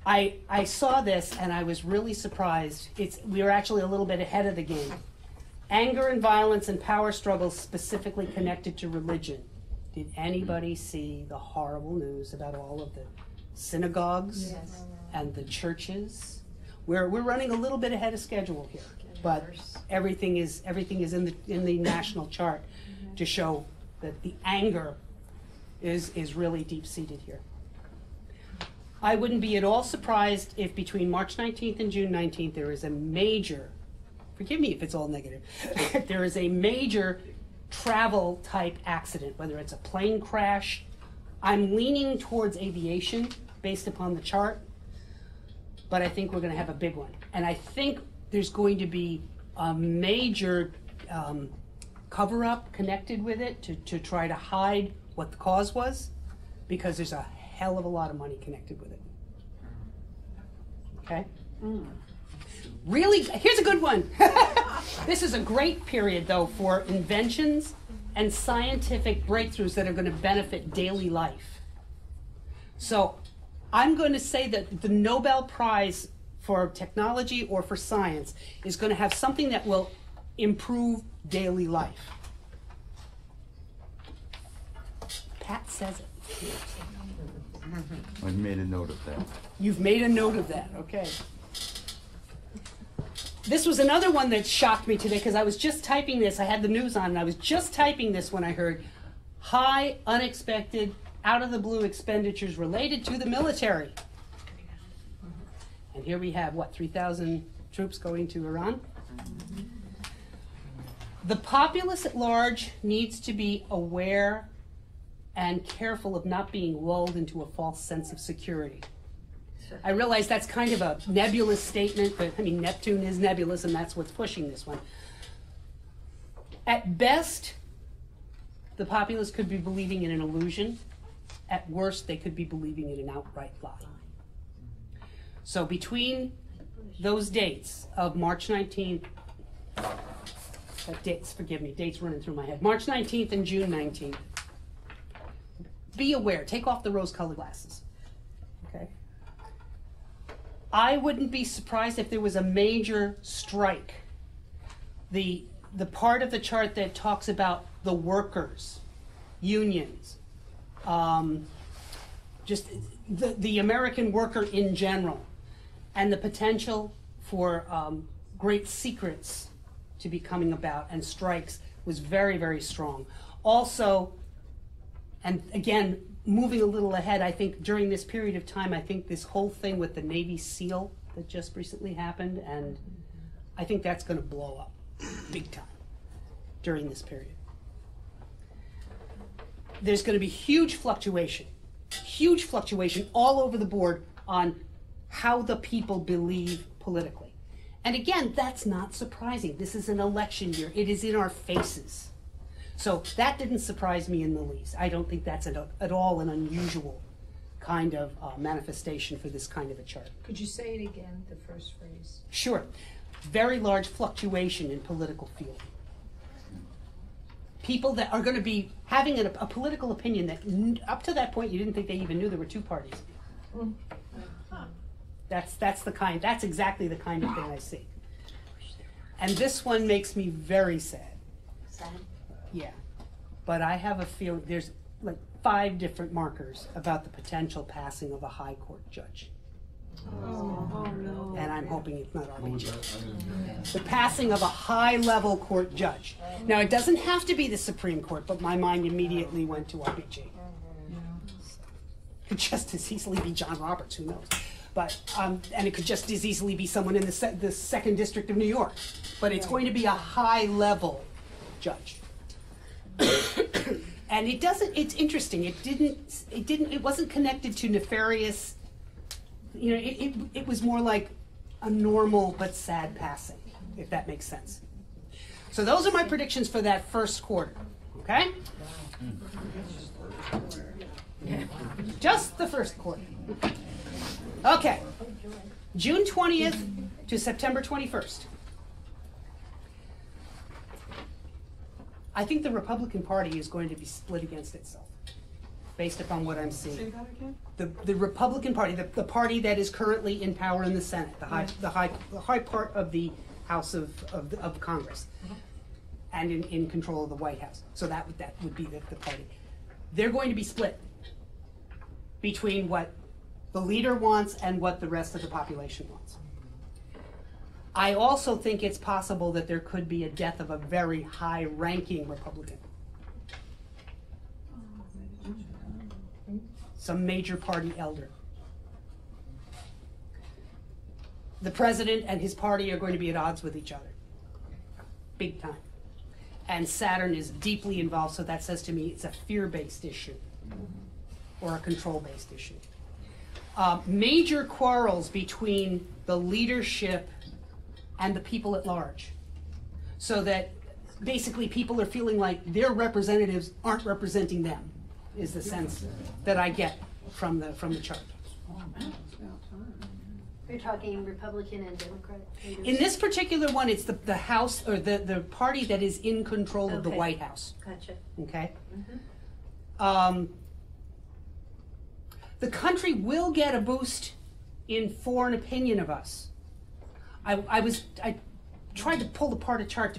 I saw this and I was really surprised. We were actually a little bit ahead of the game. Anger and violence and power struggles specifically connected to religion. Did anybody see the horrible news about all of the synagogues and the churches? We're running a little bit ahead of schedule here, but everything is in the national chart to show that the anger is really deep-seated here. I wouldn't be at all surprised if between March 19th and June 19th there is a major, forgive me if it's all negative, there is a major travel type accident, whether it's a plane crash. I'm leaning towards aviation based upon the chart, but I think we're going to have a big one. And I think there's going to be a major cover-up connected with it to try to hide what the cause was, because there's a hell of a lot of money connected with it. Okay? Really, here's a good one. This is a great period, though, for inventions and scientific breakthroughs that are going to benefit daily life. So I'm going to say that the Nobel Prize for technology or for science is going to have something that will improve daily life. Pat says it. I've made a note of that. You've made a note of that, okay. This was another one that shocked me today because I was just typing this. I had the news on and I was just typing this when I heard high, unexpected, out-of-the-blue expenditures related to the military. And here we have, what, 3,000 troops going to Iran? The populace at large needs to be aware and careful of not being lulled into a false sense of security. I realize that's kind of a nebulous statement, but I mean, Neptune is nebulous, and that's what's pushing this one. At best, the populace could be believing in an illusion. At worst, they could be believing in an outright lie. So between those dates of March 19th, dates running through my head, March 19th and June 19th, be aware, take off the rose-colored glasses, okay? I wouldn't be surprised if there was a major strike. The part of the chart that talks about the workers, unions, just the American worker in general, and the potential for great secrets to be coming about and strikes was very, very strong. Also, and again, moving a little ahead, I think during this period of time, I think this whole thing with the Navy SEAL that just recently happened, and I think that's going to blow up big time during this period. There's going to be huge fluctuation all over the board on how the people believe politically. And again, that's not surprising. This is an election year. It is in our faces. So that didn't surprise me in the least. I don't think that's at all an unusual kind of manifestation for this kind of a chart. Could you say it again, the first phrase? Sure. Very large fluctuation in political field. People that are going to be having a political opinion that up to that point you didn't think they even knew there were two parties. That's exactly the kind of thing I see. And this one makes me very sad. Sad? Yeah, but I have a feeling there's like 5 different markers about the potential passing of a high court judge. Oh no. And I'm hoping it's not RBG. The passing of a high-level court judge. Now, it doesn't have to be the Supreme Court, but my mind immediately went to RBG. It could just as easily be John Roberts, who knows? But and it could just as easily be someone in the 2nd District of New York. But it's going to be a high-level judge. And it doesn't, it's interesting, it wasn't connected to nefarious, you know, it was more like a normal but sad passing, if that makes sense. So those are my predictions for that first quarter, okay? Just the first quarter. Okay. June 20th to September 21st. I think the Republican Party is going to be split against itself, based upon what I'm seeing. Say that again? The Republican Party, the party that is currently in power in the Senate, the high part of the House of Congress, and in control of the White House. So that would be the party. They're going to be split between what the leader wants and what the rest of the population wants. I also think it's possible that there could be a death of a very high-ranking Republican. Some major party elder. The president and his party are going to be at odds with each other. Big time. And Saturn is deeply involved, so that says to me it's a fear-based issue or a control-based issue. Major quarrels between the leadership and the people at large. So that basically people are feeling like their representatives aren't representing them, is the sense that I get from the chart. You're talking Republican and Democrat leaders? In this particular one, it's the House, or the party that is in control of the Okay. White House. Gotcha. Okay? Mm-hmm. The country will get a boost in foreign opinion of us. I tried to pull the chart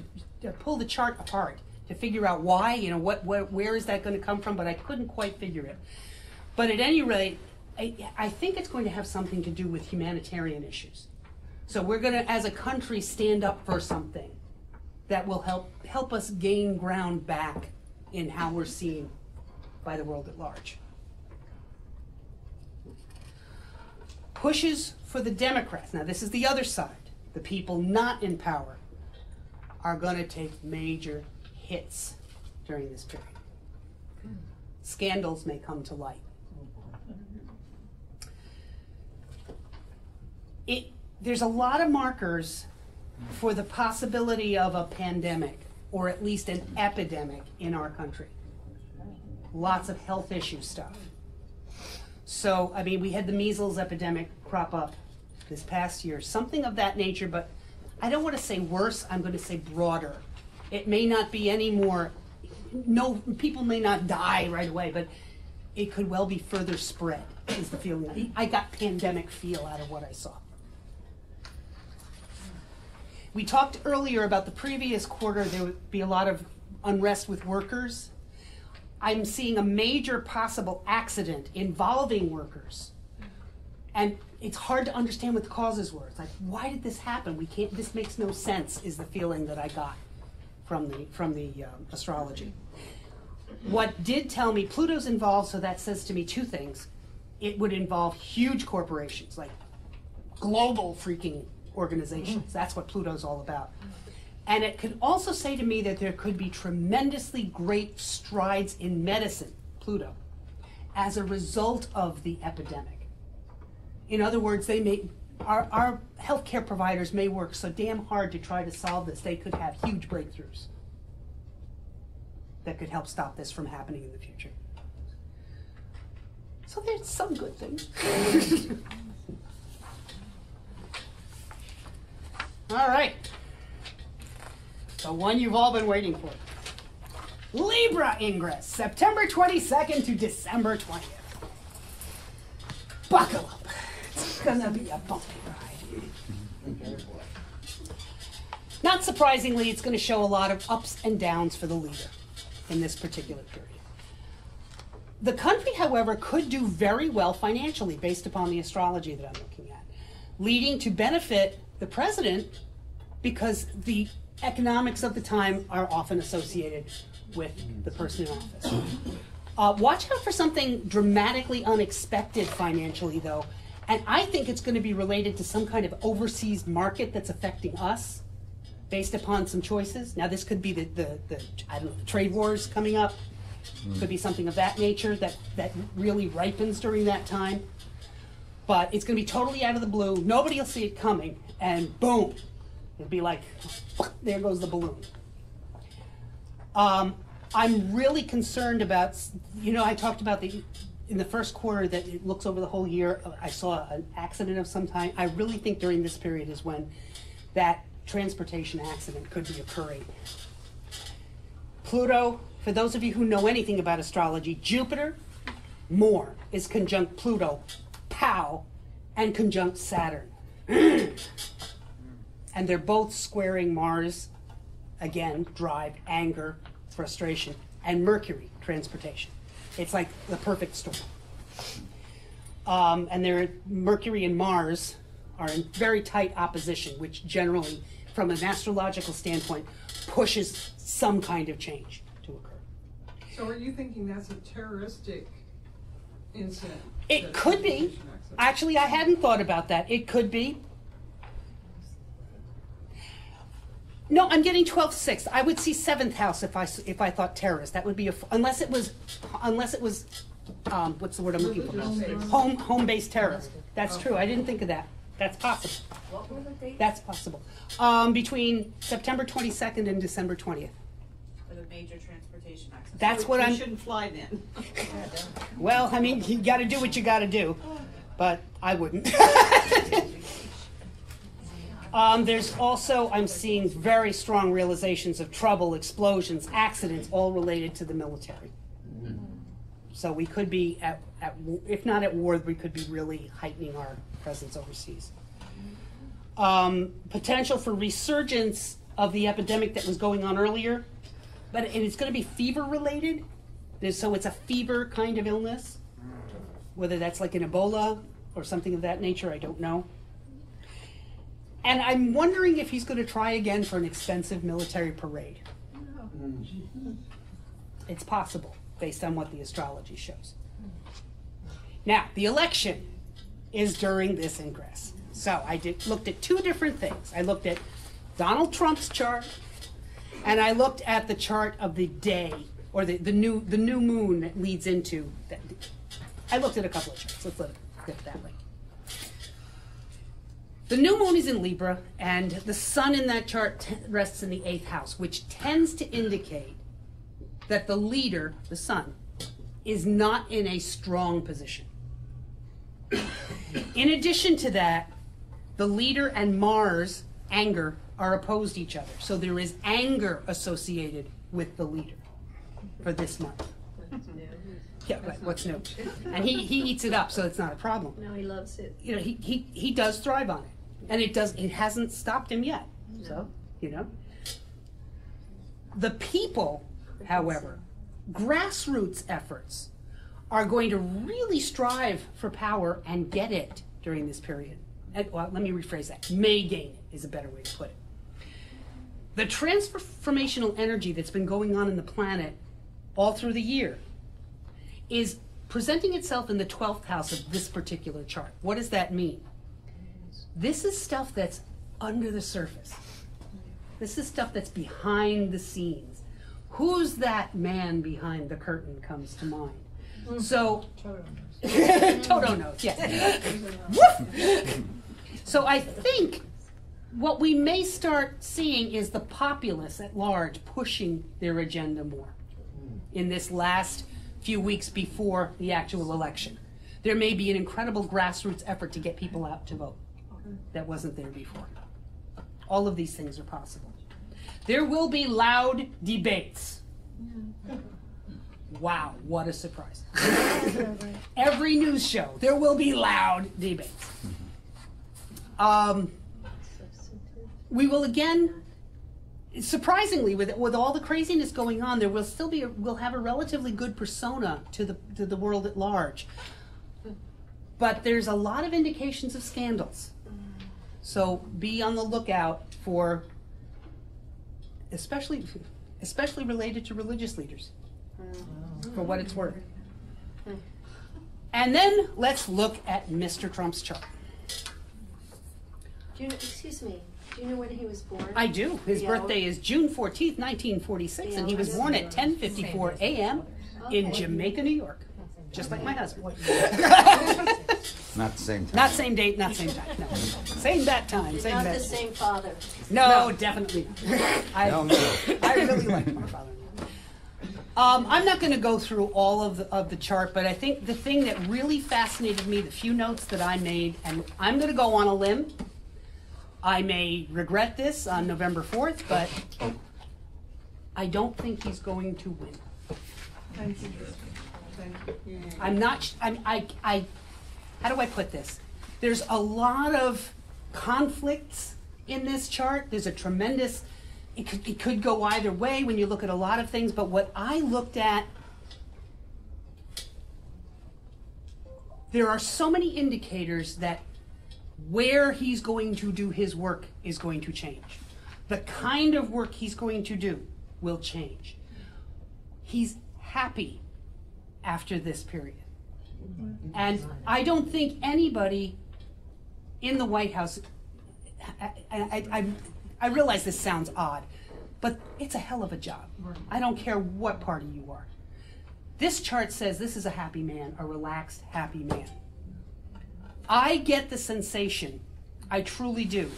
apart to figure out why, where is that going to come from, but I couldn't quite figure it. But at any rate, I think it's going to have something to do with humanitarian issues. So we're going to, as a country, stand up for something that will help us gain ground back in how we're seen by the world at large. Pushes for the Democrats. Now, this is the other side. The people not in power are going to take major hits during this period. Scandals may come to light. There's a lot of markers for the possibility of a pandemic, or at least an epidemic in our country. Lots of health issue stuff. So, I mean, we had the measles epidemic crop up this past year, something of that nature, but I don't want to say worse, I'm going to say broader. It may not be any more, people may not die right away, but it could well be further spread, is the feeling. I got pandemic feel out of what I saw. We talked earlier about the previous quarter, there would be a lot of unrest with workers. I'm seeing a major possible accident involving workers. And it's hard to understand what the causes were. It's like, why did this happen? This makes no sense, is the feeling that I got from the astrology. What did tell me, Pluto's involved, so that says to me two things. It would involve huge corporations, like global freaking organizations. That's what Pluto's all about. And it could also say to me that there could be tremendously great strides in medicine, Pluto, as a result of the epidemic. In other words, our healthcare providers may work so damn hard to try to solve this, they could have huge breakthroughs that could help stop this from happening in the future. So there's some good things. All right. The one you've all been waiting for. Libra ingress, September 22nd to December 20th. Buckle up. It's gonna be a bumpy ride. Not surprisingly, it's gonna show a lot of ups and downs for the leader in this particular period. The country, however, could do very well financially based upon the astrology that I'm looking at, leading to benefit the president because the economics of the time are often associated with the person in office. Watch out for something dramatically unexpected financially, though, and I think it's going to be related to some kind of overseas market that's affecting us based upon some choices. Now, this could be the trade wars coming up. Could be something of that nature that really ripens during that time. But it's going to be totally out of the blue. Nobody will see it coming, and boom. It'll be like, there goes the balloon. I'm really concerned about, I talked about in the first quarter that it looks over the whole year. I saw an accident of some kind. I really think during this period is when that transportation accident could be occurring. Pluto, for those of you who know anything about astrology, Jupiter, more, is conjunct Pluto, pow, and conjunct Saturn. And they're both squaring Mars, again, drive, anger, frustration, and Mercury, transportation. It's like the perfect storm. And Mercury and Mars are in very tight opposition, which generally, from an astrological standpoint, pushes some kind of change to occur. So are you thinking that's a terroristic incident? It could be. Actually, I hadn't thought about that. It could be. No, I'm getting 12/6. I would see 7th house if I thought terrorist. That would be unless it was what's the word I'm looking for? Home-based terror. That's true. I didn't think of that. That's possible. What were the dates? That's possible. Between September 22nd and December 20th. For the major transportation accident. That's what You I'm. shouldn't fly then. Well, I mean, you got to do what you got to do, but I wouldn't. There's also, I'm seeing very strong realizations of trouble, explosions, accidents, all related to the military. So we could be if not at war, we could be really heightening our presence overseas. Potential for resurgence of the epidemic that was going on earlier, and it's going to be fever related. So it's a fever kind of illness, whether that's like an Ebola or something of that nature, I don't know. And I'm wondering if he's going to try again for an expensive military parade. It's possible, based on what the astrology shows. Now, the election is during this ingress. So I looked at two different things. I looked at Donald Trump's chart, and I looked at the chart of the day, or the new moon that leads into that. I looked at a couple of charts. Let's look at it that way. The new moon is in Libra, and the sun in that chart rests in the 8th house, which tends to indicate that the leader, the sun, is not in a strong position. In addition to that, the leader and Mars, anger, are opposed to each other. So there is anger associated with the leader for this month. Yeah, right, what's new? And he eats it up, so it's not a problem. No, he loves it. He does thrive on it. And it hasn't stopped him yet. So, The people, however, grassroots efforts are going to really strive for power and get it during this period. Well, let me rephrase that. May gain it is a better way to put it. The transformational energy that's been going on in the planet all through the year is presenting itself in the 12th house of this particular chart. What does that mean? This is stuff that's under the surface. This is stuff that's behind the scenes. Who's that man behind the curtain comes to mind. So, Toto knows, yes. So I think what we may start seeing is the populace at large pushing their agenda more in this last few weeks before the actual election. There may be an incredible grassroots effort to get people out to vote that wasn't there before. All of these things are possible. There will be loud debates. Wow, what a surprise. Every news show, there will be loud debates. We will again, surprisingly, with all the craziness going on, there will still be, we'll have a relatively good persona to the world at large. But there's a lot of indications of scandals. So be on the lookout for, especially related to religious leaders, for what it's worth. And then let's look at Mr. Trump's chart. Excuse me, do you know when he was born? I do. His birthday is June 14th, 1946, and he was born at 10:54 a.m. in Jamaica, New York. Just like my husband. Not the same time. Not same date, not same time. No. Same bat time, same Not bat the time. same father. No, definitely not. I No. really like my father-in-law. I'm not going to go through all of the chart, but I think the thing that really fascinated me, the few notes that I made, and I'm going to go on a limb. I may regret this on November 4th, but I don't think he's going to win. Thank you. Thank you. I'm not, how do I put this? There's a lot of conflicts in this chart. There's a tremendous, it could go either way when you look at a lot of things, but what I looked at, there are so many indicators that where he's going to do his work is going to change. The kind of work he's going to do will change. He's happy after this period. And I don't think anybody in the White House, I realize this sounds odd, but it's a hell of a job. I don't care what party you are. This chart says this is a happy man, a relaxed, happy man. I get the sensation, I truly do.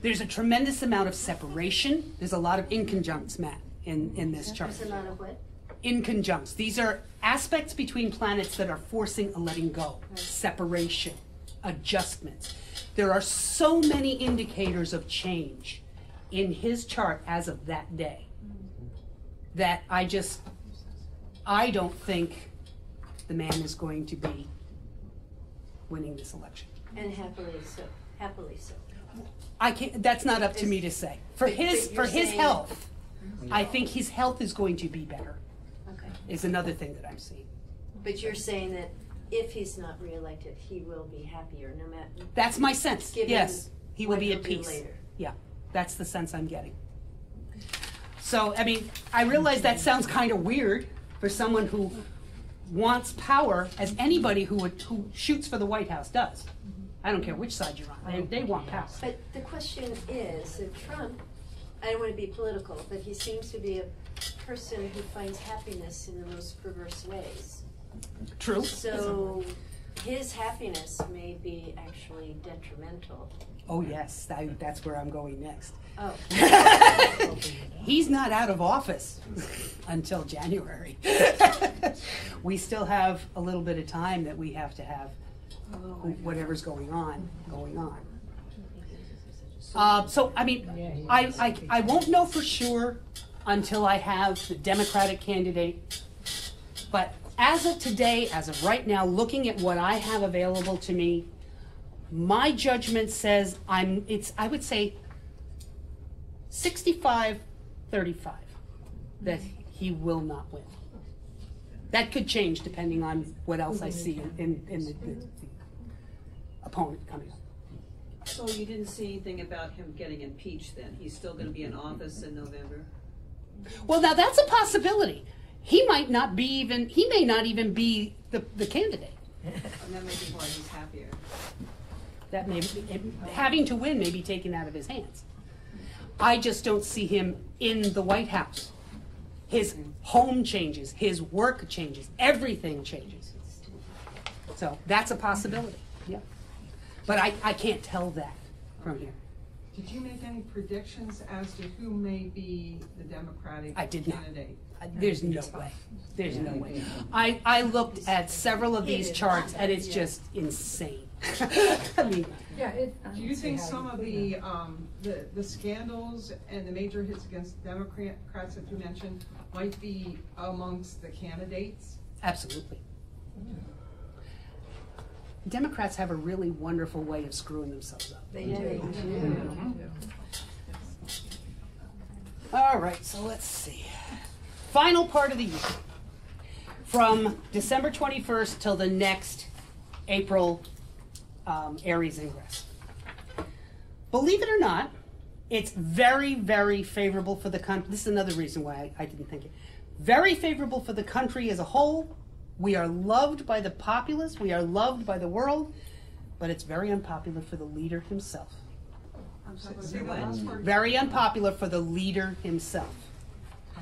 There's a tremendous amount of separation. There's a lot of inconjuncts, Matt, in this chart. There's a lot of what? Inconjuncts. These are aspects between planets that are forcing a letting go, separation, adjustments. There are so many indicators of change in his chart as of that day that I don't think the man is going to be winning this election. And happily so. Happily so. I can't, that's not up to me to say. For But his you're saying- health, I think his health is going to be better, Okay. is another thing that I'm seeing. But you're saying that if he's not reelected, he will be happier no matter. That's my sense, Given yes. He will what be he'll at do peace. later. Yeah, that's the sense I'm getting. So, I mean, I realize that sounds kind of weird for someone who wants power, as anybody who shoots for the White House does. I don't care which side you're on, they want power. But the question is, that Trump, I don't want to be political, but he seems to be a person who finds happiness in the most perverse ways. True. So his happiness may be actually detrimental. Oh yes, that's where I'm going next. Oh. He's not out of office until January. We still have a little bit of time that we have to have whatever's going on. So, I mean, I won't know for sure until I have the Democratic candidate. But as of today, as of right now, looking at what I have available to me, my judgment says I would say 65-35 that he will not win. That could change depending on what else I see in the opponent coming up. So you didn't see anything about him getting impeached then? He's still gonna be in office in November? Well, now that's a possibility. He may not even be the candidate. And that may be why he's happier. That may having to win may be taken out of his hands. I just don't see him in the White House. His home changes, his work changes, everything changes. So that's a possibility, yeah. But I can't tell that from here. Did you make any predictions as to who may be the Democratic I did not. candidate? There's no way. There's no way. I looked at several of these charts and it's just insane. I mean, Do you think some of the scandals and the major hits against Democrats that you mentioned might be amongst the candidates? absolutely. Democrats have a really wonderful way of screwing themselves up. They do. All right, so let's see. Final part of the year. From December 21st till the next April Aries ingress. Believe it or not, it's very, very favorable for the country. This is another reason why I didn't think it. Very favorable for the country as a whole. We are loved by the populace. We are loved by the world. But it's very unpopular for the leader himself. Say the last part. Very unpopular for the leader himself.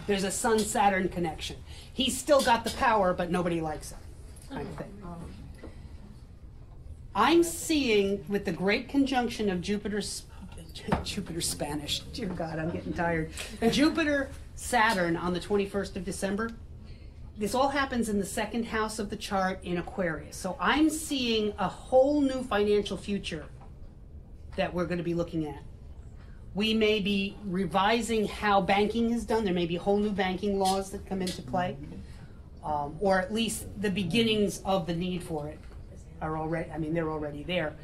There's a Sun-Saturn connection. He's still got the power, but nobody likes him, kind of thing. I'm seeing, with the great conjunction of Jupiter Spanish, dear God, I'm getting tired. Jupiter, Saturn on the 21st of December, this all happens in the second house of the chart in Aquarius. So I'm seeing a whole new financial future that we're going to be looking at. We may be revising how banking is done. There may be whole new banking laws that come into play, or at least the beginnings of the need for it are already, I mean, they're already there,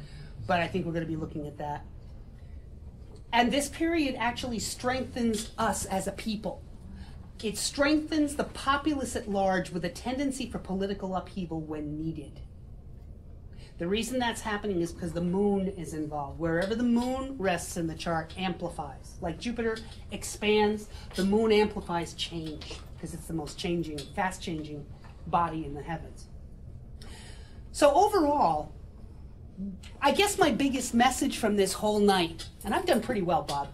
but I think we're going to be looking at that. And this period actually strengthens us as a people. It strengthens the populace at large with a tendency for political upheaval when needed. The reason that's happening is because the moon is involved. Wherever the moon rests in the chart amplifies. Like Jupiter expands, the moon amplifies change because it's the most changing, fast changing body in the heavens. So overall, I guess my biggest message from this whole night, and I've done pretty well, Bob.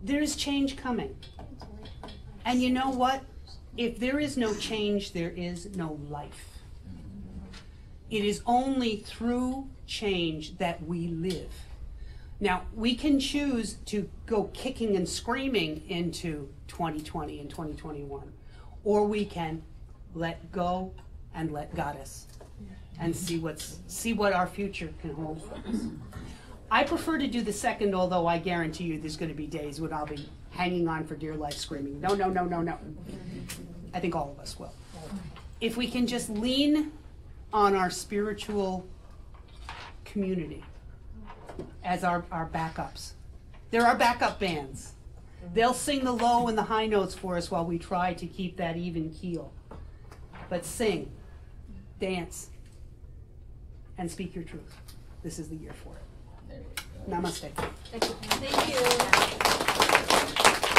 There is change coming. And you know what? If there is no change, there is no life. It is only through change that we live. Now, we can choose to go kicking and screaming into 2020 and 2021, or we can let go and let Goddess and see what our future can hold for us. I prefer to do the second, although I guarantee you there's going to be days when I'll be hanging on for dear life screaming, no, no, no, no, no. I think all of us will. If we can just lean on our spiritual community as our backups. They're our backup bands. They'll sing the low and the high notes for us while we try to keep that even keel. But sing, dance, and speak your truth. This is the year for it. Namaste. Thank you.